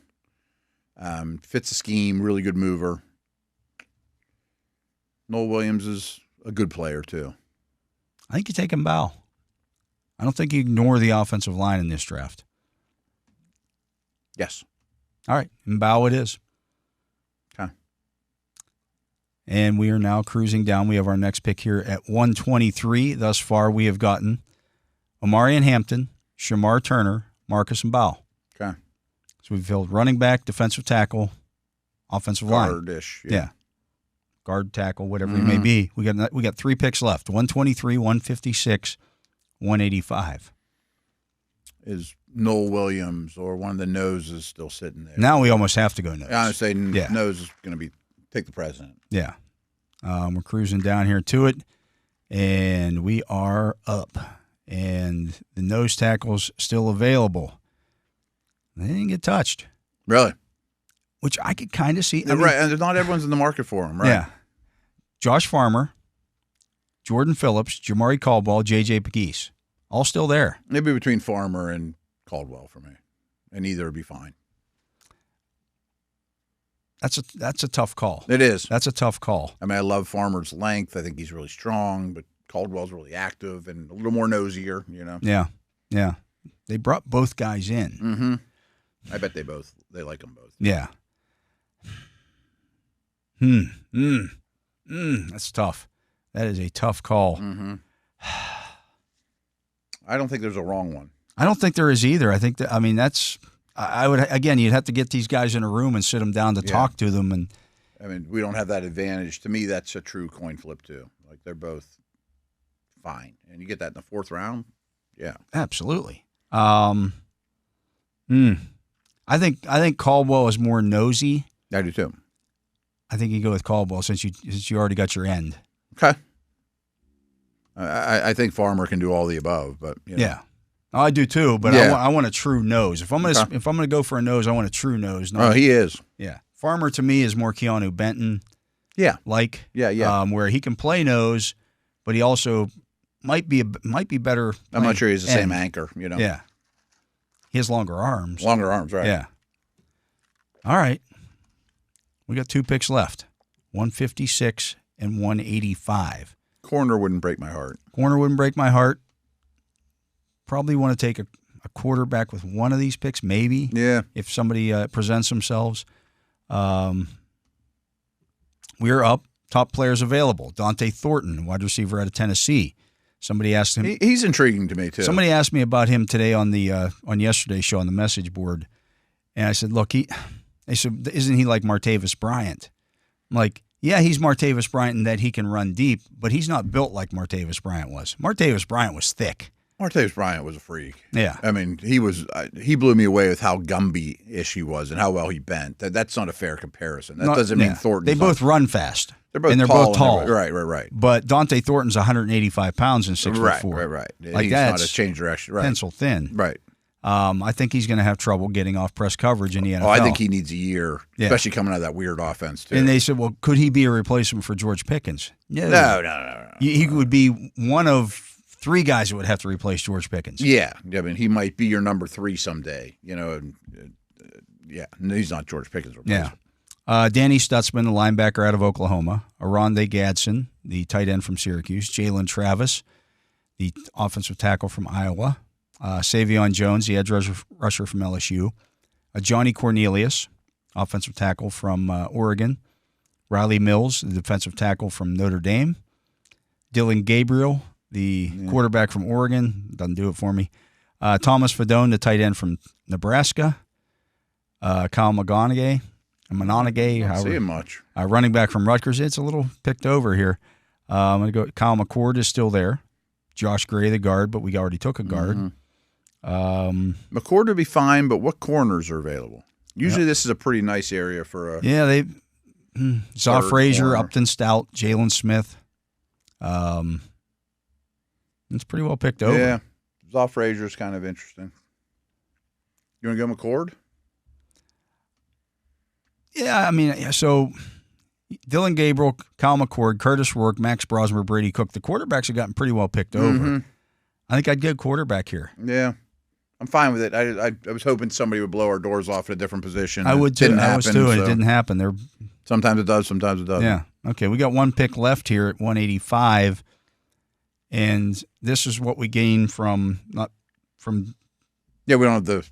Fits the scheme, really good mover. Noel Williams is a good player, too. I think you take Mbao. I don't think you ignore the offensive line in this draft. Yes. All right. Mbao it is. Okay. And we are now cruising down. We have our next pick here at 123. Thus far, we have gotten Omarion Hampton, Shamar Turner, Marcus Mbao. Okay. So we've filled running back, defensive tackle, offensive line. Guard-ish. Yeah. Guard, tackle, whatever it may be. We got 3 picks left. 123, 156, 185. Is Noel Williams or one of the noses still sitting there? Now we almost have to go nose. I would say nose is going to take the president. Yeah. We're cruising down here to it, and we are up. And the nose tackle's still available. They didn't get touched. Really? Which I could kind of see. Right, and not everyone's in the market for them, right? Yeah. Josh Farmer, Jordan Phillips, Jamari Caldwell, J.J. Pegues. All still there. Maybe between Farmer and Caldwell for me. And either would be fine. That's a tough call. It is. That's a tough call. I mean, I love Farmer's length. I think he's really strong, but Caldwell's really active and a little more nosier, you know? Yeah. Yeah. They brought both guys in. Mm-hmm. I bet they like them both. Yeah. That's tough. That is a tough call. Mm-hmm. I don't think there's a wrong one. I don't think there is either. I think that, I mean, I would, again, you'd have to get these guys in a room and sit them down to talk to them. And I mean, we don't have that advantage. To me, that's a true coin flip too. Like they're both fine. And you get that in the 4th round. Yeah. Absolutely. I think Caldwell is more nosy. I do too. I think you go with Caldwell since you already got your end. Okay. I think Farmer can do all the above, but you know. Yeah, I do too. But I want a true nose. If I'm gonna go for a nose, I want a true nose. He is. Yeah, Farmer to me is more Keanu Benton. Yeah, yeah. Where he can play nose, but he also might be better. I'm not sure he's the same anchor. You know. Yeah. He has longer arms. Longer arms, right? Yeah. All right. We got 2 picks left, 156 and 185. Corner wouldn't break my heart. Corner wouldn't break my heart. Probably want to take a quarterback with one of these picks, maybe. Yeah. If somebody presents themselves. We're up. Top players available. Dante Thornton, wide receiver out of Tennessee. Somebody asked him. He's intriguing to me, too. Somebody asked me about him today on yesterday's show on the message board. And I said, look, they said, isn't he like Martavis Bryant? I'm like, Yeah, he's Martavis Bryant in that he can run deep, but he's not built like Martavis Bryant was. Martavis Bryant was thick. Martavis Bryant was a freak. Yeah. I mean, he blew me away with how Gumby-ish he was and how well he bent. That's not a fair comparison. That doesn't mean Thornton. They both run fast. They're both and they're tall. Both tall. Right. But Dante Thornton's 185 pounds and 6'4". Right. Like he's that's not a change direction. Right. Pencil thin. Right. I think he's going to have trouble getting off press coverage in the NFL. Oh, I think he needs a year, especially coming out of that weird offense, too. And they said, well, could he be a replacement for George Pickens? No. He would be one of 3 guys that would have to replace George Pickens. Yeah. I mean, he might be your number 3 someday. Yeah. And he's not George Pickens' replacement. Yeah. Danny Stutzman, the linebacker out of Oklahoma. Aronde Gadsden, the tight end from Syracuse. Jalen Travis, the offensive tackle from Iowa. Savion Jones, the edge rusher from LSU. Johnny Cornelius, offensive tackle from Oregon. Riley Mills, the defensive tackle from Notre Dame. Dylan Gabriel, the quarterback from Oregon. Doesn't do it for me. Thomas Fadone, the tight end from Nebraska. Kyle Monongae. I see him much. Running back from Rutgers. It's a little picked over here. I'm going to go. Kyle McCord is still there. Josh Gray, the guard, but we already took a guard. Mm-hmm. McCord would be fine, but what corners are available? Usually this is a pretty nice area for a Zaw Frazier, Upton Stout, Jalen Smith. It's pretty well picked over. Yeah, Zaw Frazier is kind of interesting. You want to go McCord? Yeah, I mean, so Dylan Gabriel, Kyle McCord, Curtis Rourke, Max Brosmer, Brady Cook, the quarterbacks have gotten pretty well picked over. Mm-hmm. I think I'd get a quarterback here. Yeah. I'm fine with it. I was hoping somebody would blow our doors off at a different position. I would too. It didn't happen, I was too, and it didn't happen. Sometimes it does, sometimes it doesn't. Yeah. Okay, we got 1 pick left here at 185, and this is what we gain from. Yeah, we don't have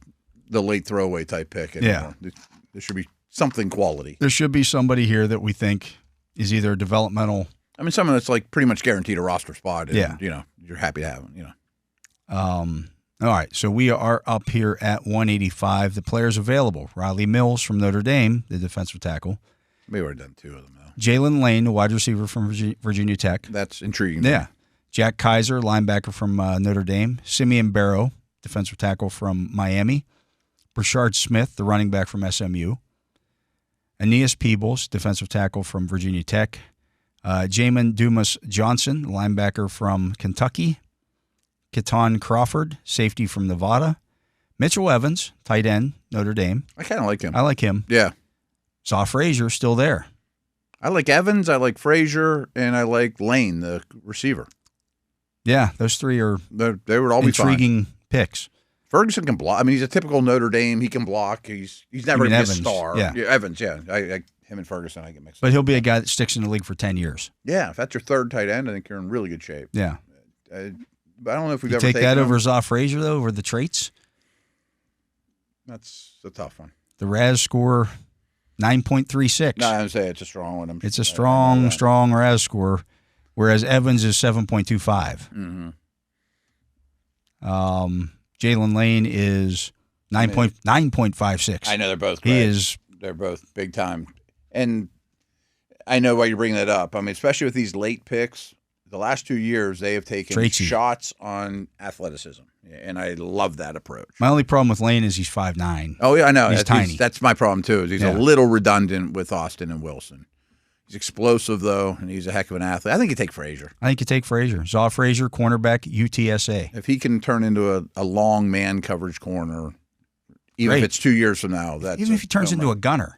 the late throwaway type pick anymore. Yeah. There should be something quality. There should be somebody here that we think is either a developmental. I mean, someone that's like pretty much guaranteed a roster spot. And, yeah. You're happy to have them. All right, so we are up here at 185. The players available: Riley Mills from Notre Dame, the defensive tackle. We would have done 2 of them, though. Jalen Lane, the wide receiver from Virginia Tech. That's intriguing. Yeah. Jack Kaiser, linebacker from Notre Dame. Simeon Barrow, defensive tackle from Miami. Brashard Smith, the running back from SMU. Aeneas Peebles, defensive tackle from Virginia Tech. Jamin Dumas Johnson, linebacker from Kentucky. Keaton Crawford, safety from Nevada. Mitchell Evans, tight end, Notre Dame. I kind of like him. I like him. Yeah. Zaw Frazier, still there. I like Evans, I like Frazier, and I like Lane, the receiver. Yeah, those 3 are they would all be intriguing picks. Ferguson can block. I mean, he's a typical Notre Dame. He can block. He's never going to be a star. Yeah. Evans, yeah. Him and Ferguson, I get mixed up. But he'll be a guy that sticks in the league for 10 years. Yeah, if that's your 3rd tight end, I think you're in really good shape. Yeah. But I don't know if we've ever take taken that him. over Zaw Frazier, though, over the traits? That's a tough one. The RAS score, 9.36. No, I would say it's a strong one. It's a strong RAS score, whereas Evans is 7.25. Mm-hmm. Jalen Lane is 9.56. I know they're both great. They're both big time. And I know why you're bringing that up. I mean, especially with these late picks, the last 2 years, they have taken shots on athleticism. And I love that approach. My only problem with Lane is he's 5'9". Oh, yeah, I know. He's tiny. That's my problem, too. Is he's a little redundant with Austin and Wilson. He's explosive, though, and he's a heck of an athlete. I think you take Frazier. Zaw Frazier, cornerback, UTSA. If he can turn into a long man coverage corner, even if it's 2 years from now. Even if he turns into a gunner.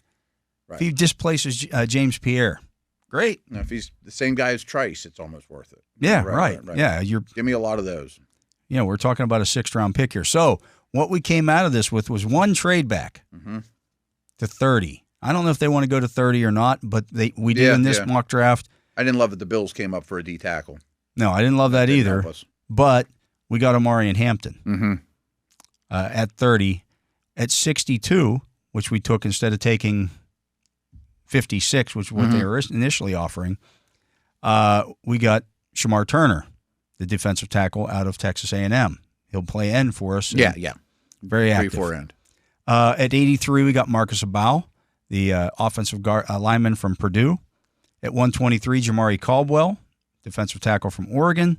Right. If he displaces James Pierre. Great. Now, if he's the same guy as Trice, it's almost worth it. Yeah, right. Yeah, give me a lot of those. Yeah, we're talking about a 6th-round pick here. So what we came out of this with was 1 trade back to 30. I don't know if they want to go to 30 or not, but we did in this mock draft. I didn't love that the Bills came up for a D tackle. No, I didn't love that either. But we got Amari Hampton at 30. At 62, which we took instead of taking 56, which is what they were initially offering, we got Shamar Turner, the defensive tackle out of Texas A&M. He'll play end for us. Yeah. Very active. 3-4 end. At 83, we got Marcus Abau, the offensive lineman from Purdue. At 123, Jamari Caldwell, defensive tackle from Oregon.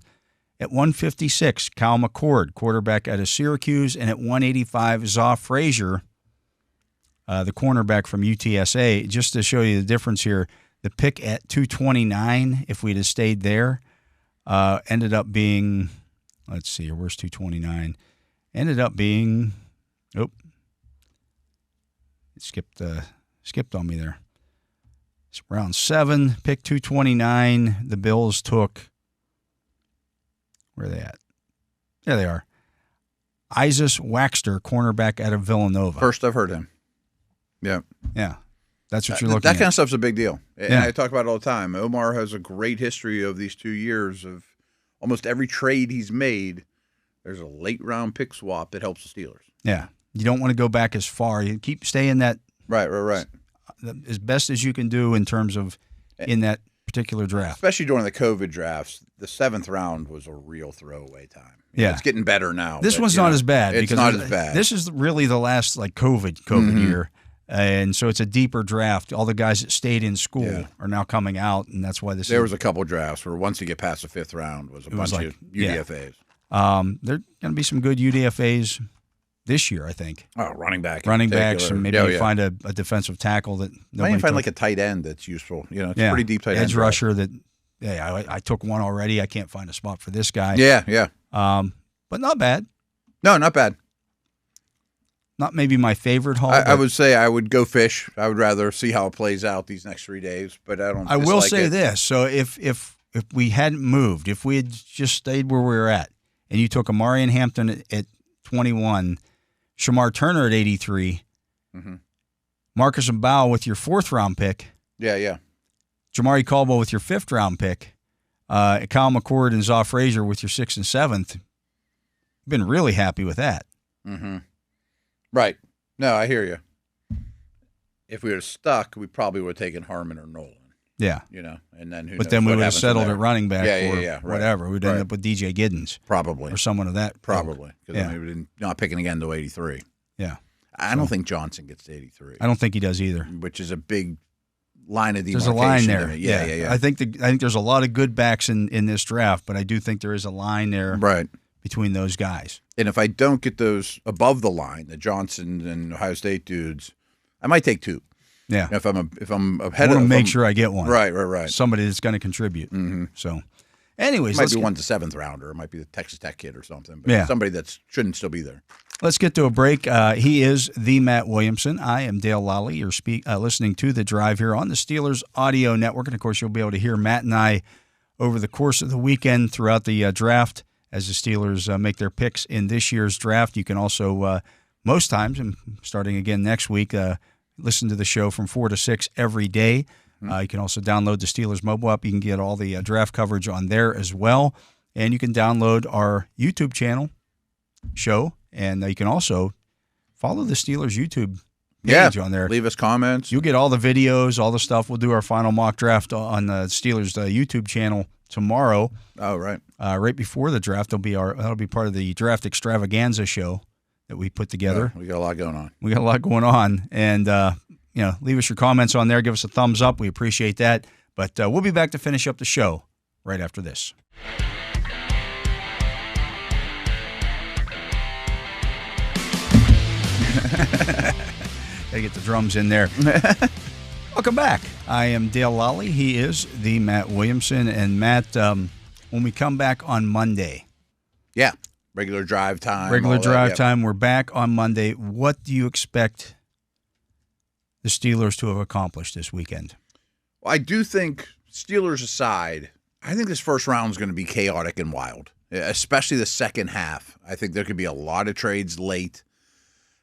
At 156, Kyle McCord, quarterback out of Syracuse. And at 185, Zaw Frazier, the cornerback from UTSA. Just to show you the difference here, the pick at 229, if we'd have stayed there, ended up being, let's see, where's 229? Ended up being, it skipped on me there. It's round 7, pick 229. The Bills took, where are they at? There they are. Isis Waxter, cornerback out of Villanova. First I've heard him. Yeah. Yeah. That's what you're looking at. That kind of stuff's a big deal. And I talk about it all the time. Omar has a great history of these 2 years of almost every trade he's made, there's a late round pick swap that helps the Steelers. Yeah. You don't want to go back as far. You keep staying that. Right. As best as you can do in terms of in that particular draft. Especially during the COVID drafts, the 7th round was a real throwaway time. Yeah. It's getting better now. This one's not as bad. It's not as bad. This is really the last COVID year. And so it's a deeper draft. All the guys that stayed in school are now coming out, and that's why there was a couple drafts where once you get past the 5th round was a bunch of UDFAs. There are going to be some good UDFAs this year, I think. Oh, running backs, and maybe you find a defensive tackle that nobody find like a tight end that's useful. It's a pretty deep tight end. Edge rusher that. Yeah, I took one already. I can't find a spot for this guy. Yeah. But not bad. No, not bad. Not maybe my favorite haul. I would say I would go fish. I would rather see how it plays out these next 3 days, but I don't. I will say this. So if we hadn't moved, if we had just stayed where we were at, and you took Amarian Hampton at 21, Shamar Turner at 83, Marcus Mbao with your 4th round pick. Yeah. Jamari Caldwell with your 5th round pick. Kyle McCord and Zaw Frazier with your 6th and 7th. Been really happy with that. Mm-hmm. Right. No, I hear you. If we were stuck, we probably would have taken Harmon or Nolan. Yeah. And then who But knows then we what would have happens settled there. at running back right. whatever. We'd end up with DJ Giddens. Probably. Or someone of that. Probably. Because we're not picking again to 83. Yeah. I don't think Johnson gets to 83. I don't think he does either. Which is a big line of There's demarcation. a line there. Yeah. I think there's a lot of good backs in this draft, but I do think there is a line there between those guys. And if I don't get those above the line, the Johnson and Ohio State dudes, I might take 2. Yeah. If I'm ahead, I want to make sure I get one. Right. Somebody that's going to contribute. Mm-hmm. So, anyways, it might be one to 7th rounder. It might be the Texas Tech kid or something. But somebody that shouldn't still be there. Let's get to a break. He is the Matt Williamson. I am Dale Lolley. You're listening to The Drive here on the Steelers Audio Network. And, of course, you'll be able to hear Matt and I over the course of the weekend throughout the draft as the Steelers make their picks in this year's draft. You can also, most times, and starting again next week, listen to the show from 4 to 6 every day. You can also download the Steelers mobile app. You can get all the draft coverage on there as well. And you can download our YouTube channel show. And you can also follow the Steelers YouTube page on there. Leave us comments. You'll get all the videos, all the stuff. We'll do our final mock draft on the Steelers YouTube channel tomorrow. Oh, right. Right before the draft, that'll be part of the draft extravaganza show that we put together. We got a lot going on. And leave us your comments on there. Give us a thumbs up. We appreciate that. But we'll be back to finish up the show right after this. Gotta get the drums in there. Welcome back. I am Dale Lolley. He is the Matt Williamson. And Matt, when we come back on Monday. Yeah. Regular drive time. We're back on Monday. What do you expect the Steelers to have accomplished this weekend? Well, I do think, Steelers aside, I think this first round is going to be chaotic and wild, especially the second half. I think there could be a lot of trades late.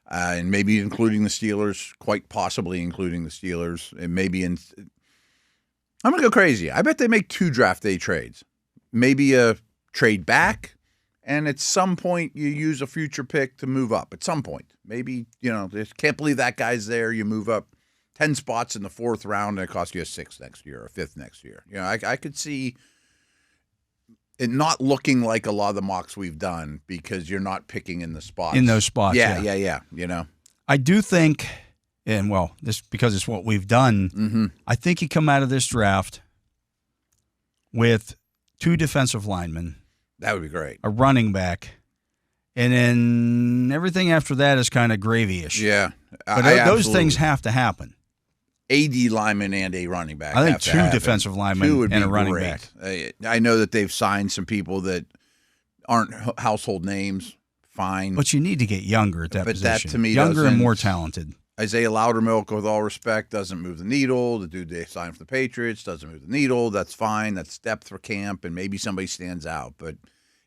And maybe including the Steelers, quite possibly including the Steelers, and maybe I'm going to go crazy. I bet they make 2 draft day trades. Maybe a trade back, and at some point you use a future pick to move up. At some point. Maybe, just can't believe that guy's there. You move up 10 spots in the 4th round, and it costs you a 6th next year or a 5th next year. I could see it not looking like a lot of the mocks we've done because you're not picking in the spots. In those spots, yeah. I do think, and this because it's what we've done, I think you come out of this draft with 2 defensive linemen. That would be great. A running back. And then everything after that is kind of gravy-ish. Yeah. But those things have to happen. A D lineman and a running back. I think 2 defensive linemen and a running back. I know that they've signed some people that aren't household names. Fine. But you need to get younger at that position. That, to me, younger and more talented. Isaiah Loudermilk, with all respect, doesn't move the needle. The dude they signed for the Patriots doesn't move the needle. That's fine. That's depth for camp, and maybe somebody stands out. But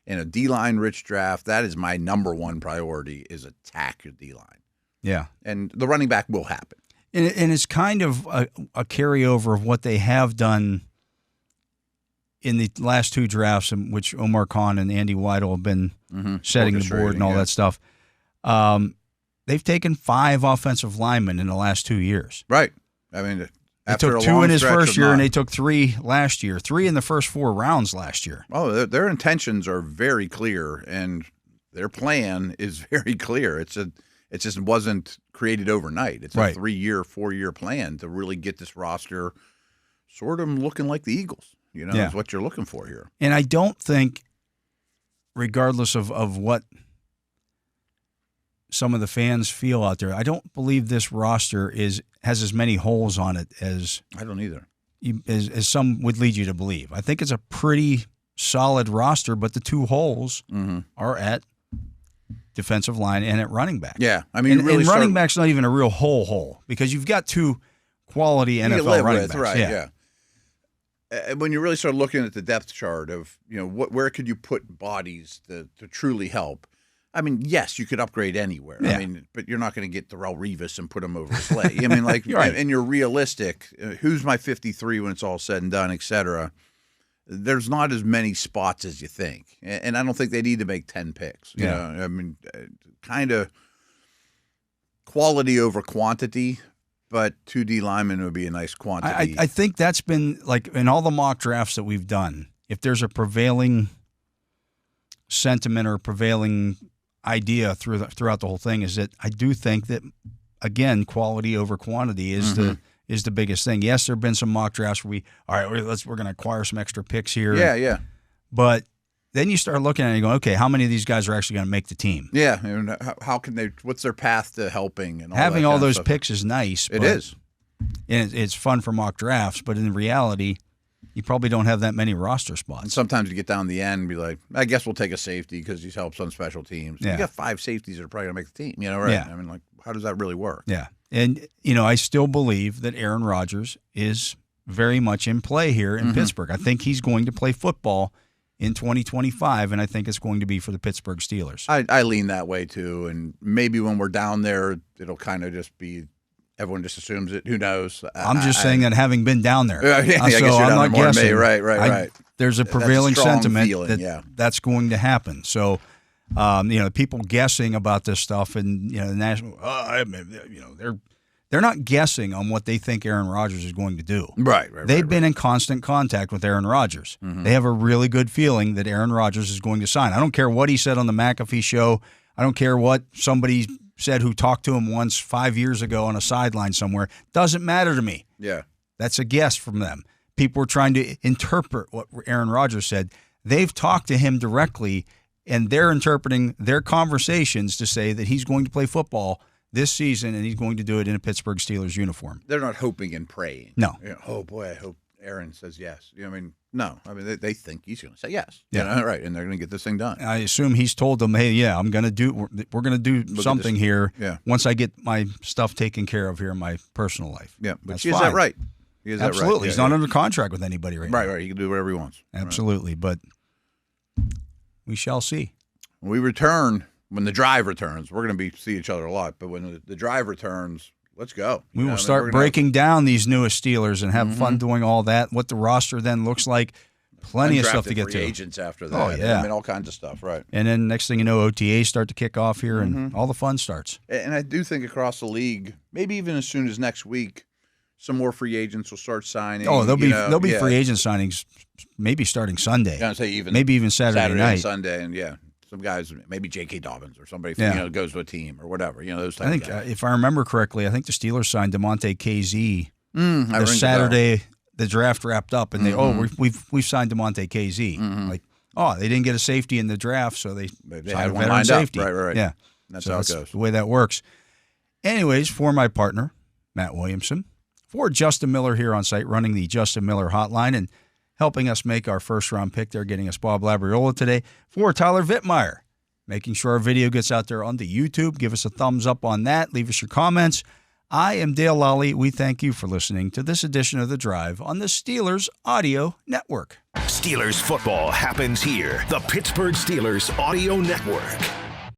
in a D-line rich draft, that is my number one priority, is attack your D-line. Yeah. And the running back will happen. And it's kind of a carryover of what they have done in the last 2 drafts, in which Omar Khan and Andy Weidel have been setting the board and all that stuff. They've taken 5 offensive linemen in the last 2 years. Right. I mean, they took 2 in his first year, and they took 3 last year. 3 in the first 4 rounds last year. Oh, their intentions are very clear, and their plan is very clear. It just wasn't created overnight. It's a 3-year, 4-year plan to really get this roster sort of looking like the Eagles. Is what you're looking for here. And I don't think, regardless of what some of the fans feel out there, I don't believe this roster has as many holes on it as I don't either. As some would lead you to believe. I think it's a pretty solid roster, but the 2 holes are at defensive line and at running back. Yeah, I mean, and running back's not even a real hole because you've got 2 quality NFL running backs. Right? Yeah. When you really start looking at the depth chart of where could you put bodies to truly help. I mean, yes, you could upgrade anywhere. Yeah. I mean, but you're not going to get Darrelle Revis and put him over Slay. I mean, like, right. And you're realistic. Who's my 53 when it's all said and done, et cetera. There's not as many spots as you think, and I don't think they need to make 10 picks. You know, I mean, kind of quality over quantity. But 2 D linemen would be a nice quantity. I think that's been, like, in all the mock drafts that we've done, if there's a prevailing sentiment or prevailing idea throughout the whole thing, is that I do think that, again, quality over quantity is the biggest thing. Yes, there have been some mock drafts where we're going to acquire some extra picks here. Yeah. But then you start looking at it and you go, okay, how many of these guys are actually going to make the team? Yeah, and how can they? What's their path to helping? And having all those stuff. picks is nice. It is, and it's fun for mock drafts. But in reality, you probably don't have that many roster spots. And sometimes you get down the end and be like, I guess we'll take a safety because he helps on special teams. Yeah. You got 5 safeties that are probably going to make the team. Right? Yeah. I mean, like, how does that really work? Yeah, and I still believe that Aaron Rodgers is very much in play here in Pittsburgh. I think he's going to play football in 2025, and I think it's going to be for the Pittsburgh Steelers. I lean that way too, and maybe when we're down there, it'll kind of just be everyone just assumes it. Who knows? I'm just saying that having been down there, I guess you're down there more than me. Right. There's a prevailing sentiment feeling, that's going to happen. So, people guessing about this stuff, and the national, they're not guessing on what they think Aaron Rodgers is going to do. Right. They've been in constant contact with Aaron Rodgers. They have a really good feeling that Aaron Rodgers is going to sign. I don't care what he said on the McAfee show. I don't care what somebody said who talked to him once 5 years ago on a sideline somewhere. Doesn't matter to me. Yeah. That's a guess from them. People are trying to interpret what Aaron Rodgers said. They've talked to him directly, and they're interpreting their conversations to say that he's going to play football this season, and he's going to do it in a Pittsburgh Steelers uniform. They're not hoping and praying. No. Oh, boy, I hope Aaron says yes. No. I mean, they think he's going to say yes. Yeah. Right, and they're going to get this thing done. I assume he's told them, hey, yeah, we're going to do something here once I get my stuff taken care of here in my personal life. Yeah, but That's is fine. that right? Absolutely. He's not under contract with anybody right now. Right. He can do whatever he wants. Absolutely, but we shall see. When we return, when the drive returns, we're going to see each other a lot, but when the drive returns, let's go. We will start breaking down these newest Steelers and have fun doing all that, what the roster then looks like. Plenty of stuff to get to. Agents after that. Oh, yeah. I mean, all kinds of stuff, right. And then next thing you know, OTAs start to kick off here, and all the fun starts. And I do think across the league, maybe even as soon as next week, some more free agents will start signing. Oh, there'll be free agent signings maybe starting Sunday. I say even maybe even Saturday night. And Sunday, and some guys, maybe J.K. Dobbins or somebody, goes to a team or whatever. Those type of guys. If I remember correctly, I think the Steelers signed DeMonte KZ the the draft wrapped up, and we've signed DeMonte KZ. Like, they didn't get a safety in the draft, so they had one lined up. Right. Yeah, That's how it goes. The way that works. Anyways, for my partner, Matt Williamson, for Justin Miller here on site, running the Justin Miller hotline and helping us make our first-round pick there, getting us Bob Labriola today, for Tyler Vittmeyer, making sure our video gets out there onto YouTube. Give us a thumbs up on that. Leave us your comments. I am Dale Lolley. We thank you for listening to this edition of The Drive on the Steelers Audio Network. Steelers football happens here. The Pittsburgh Steelers Audio Network.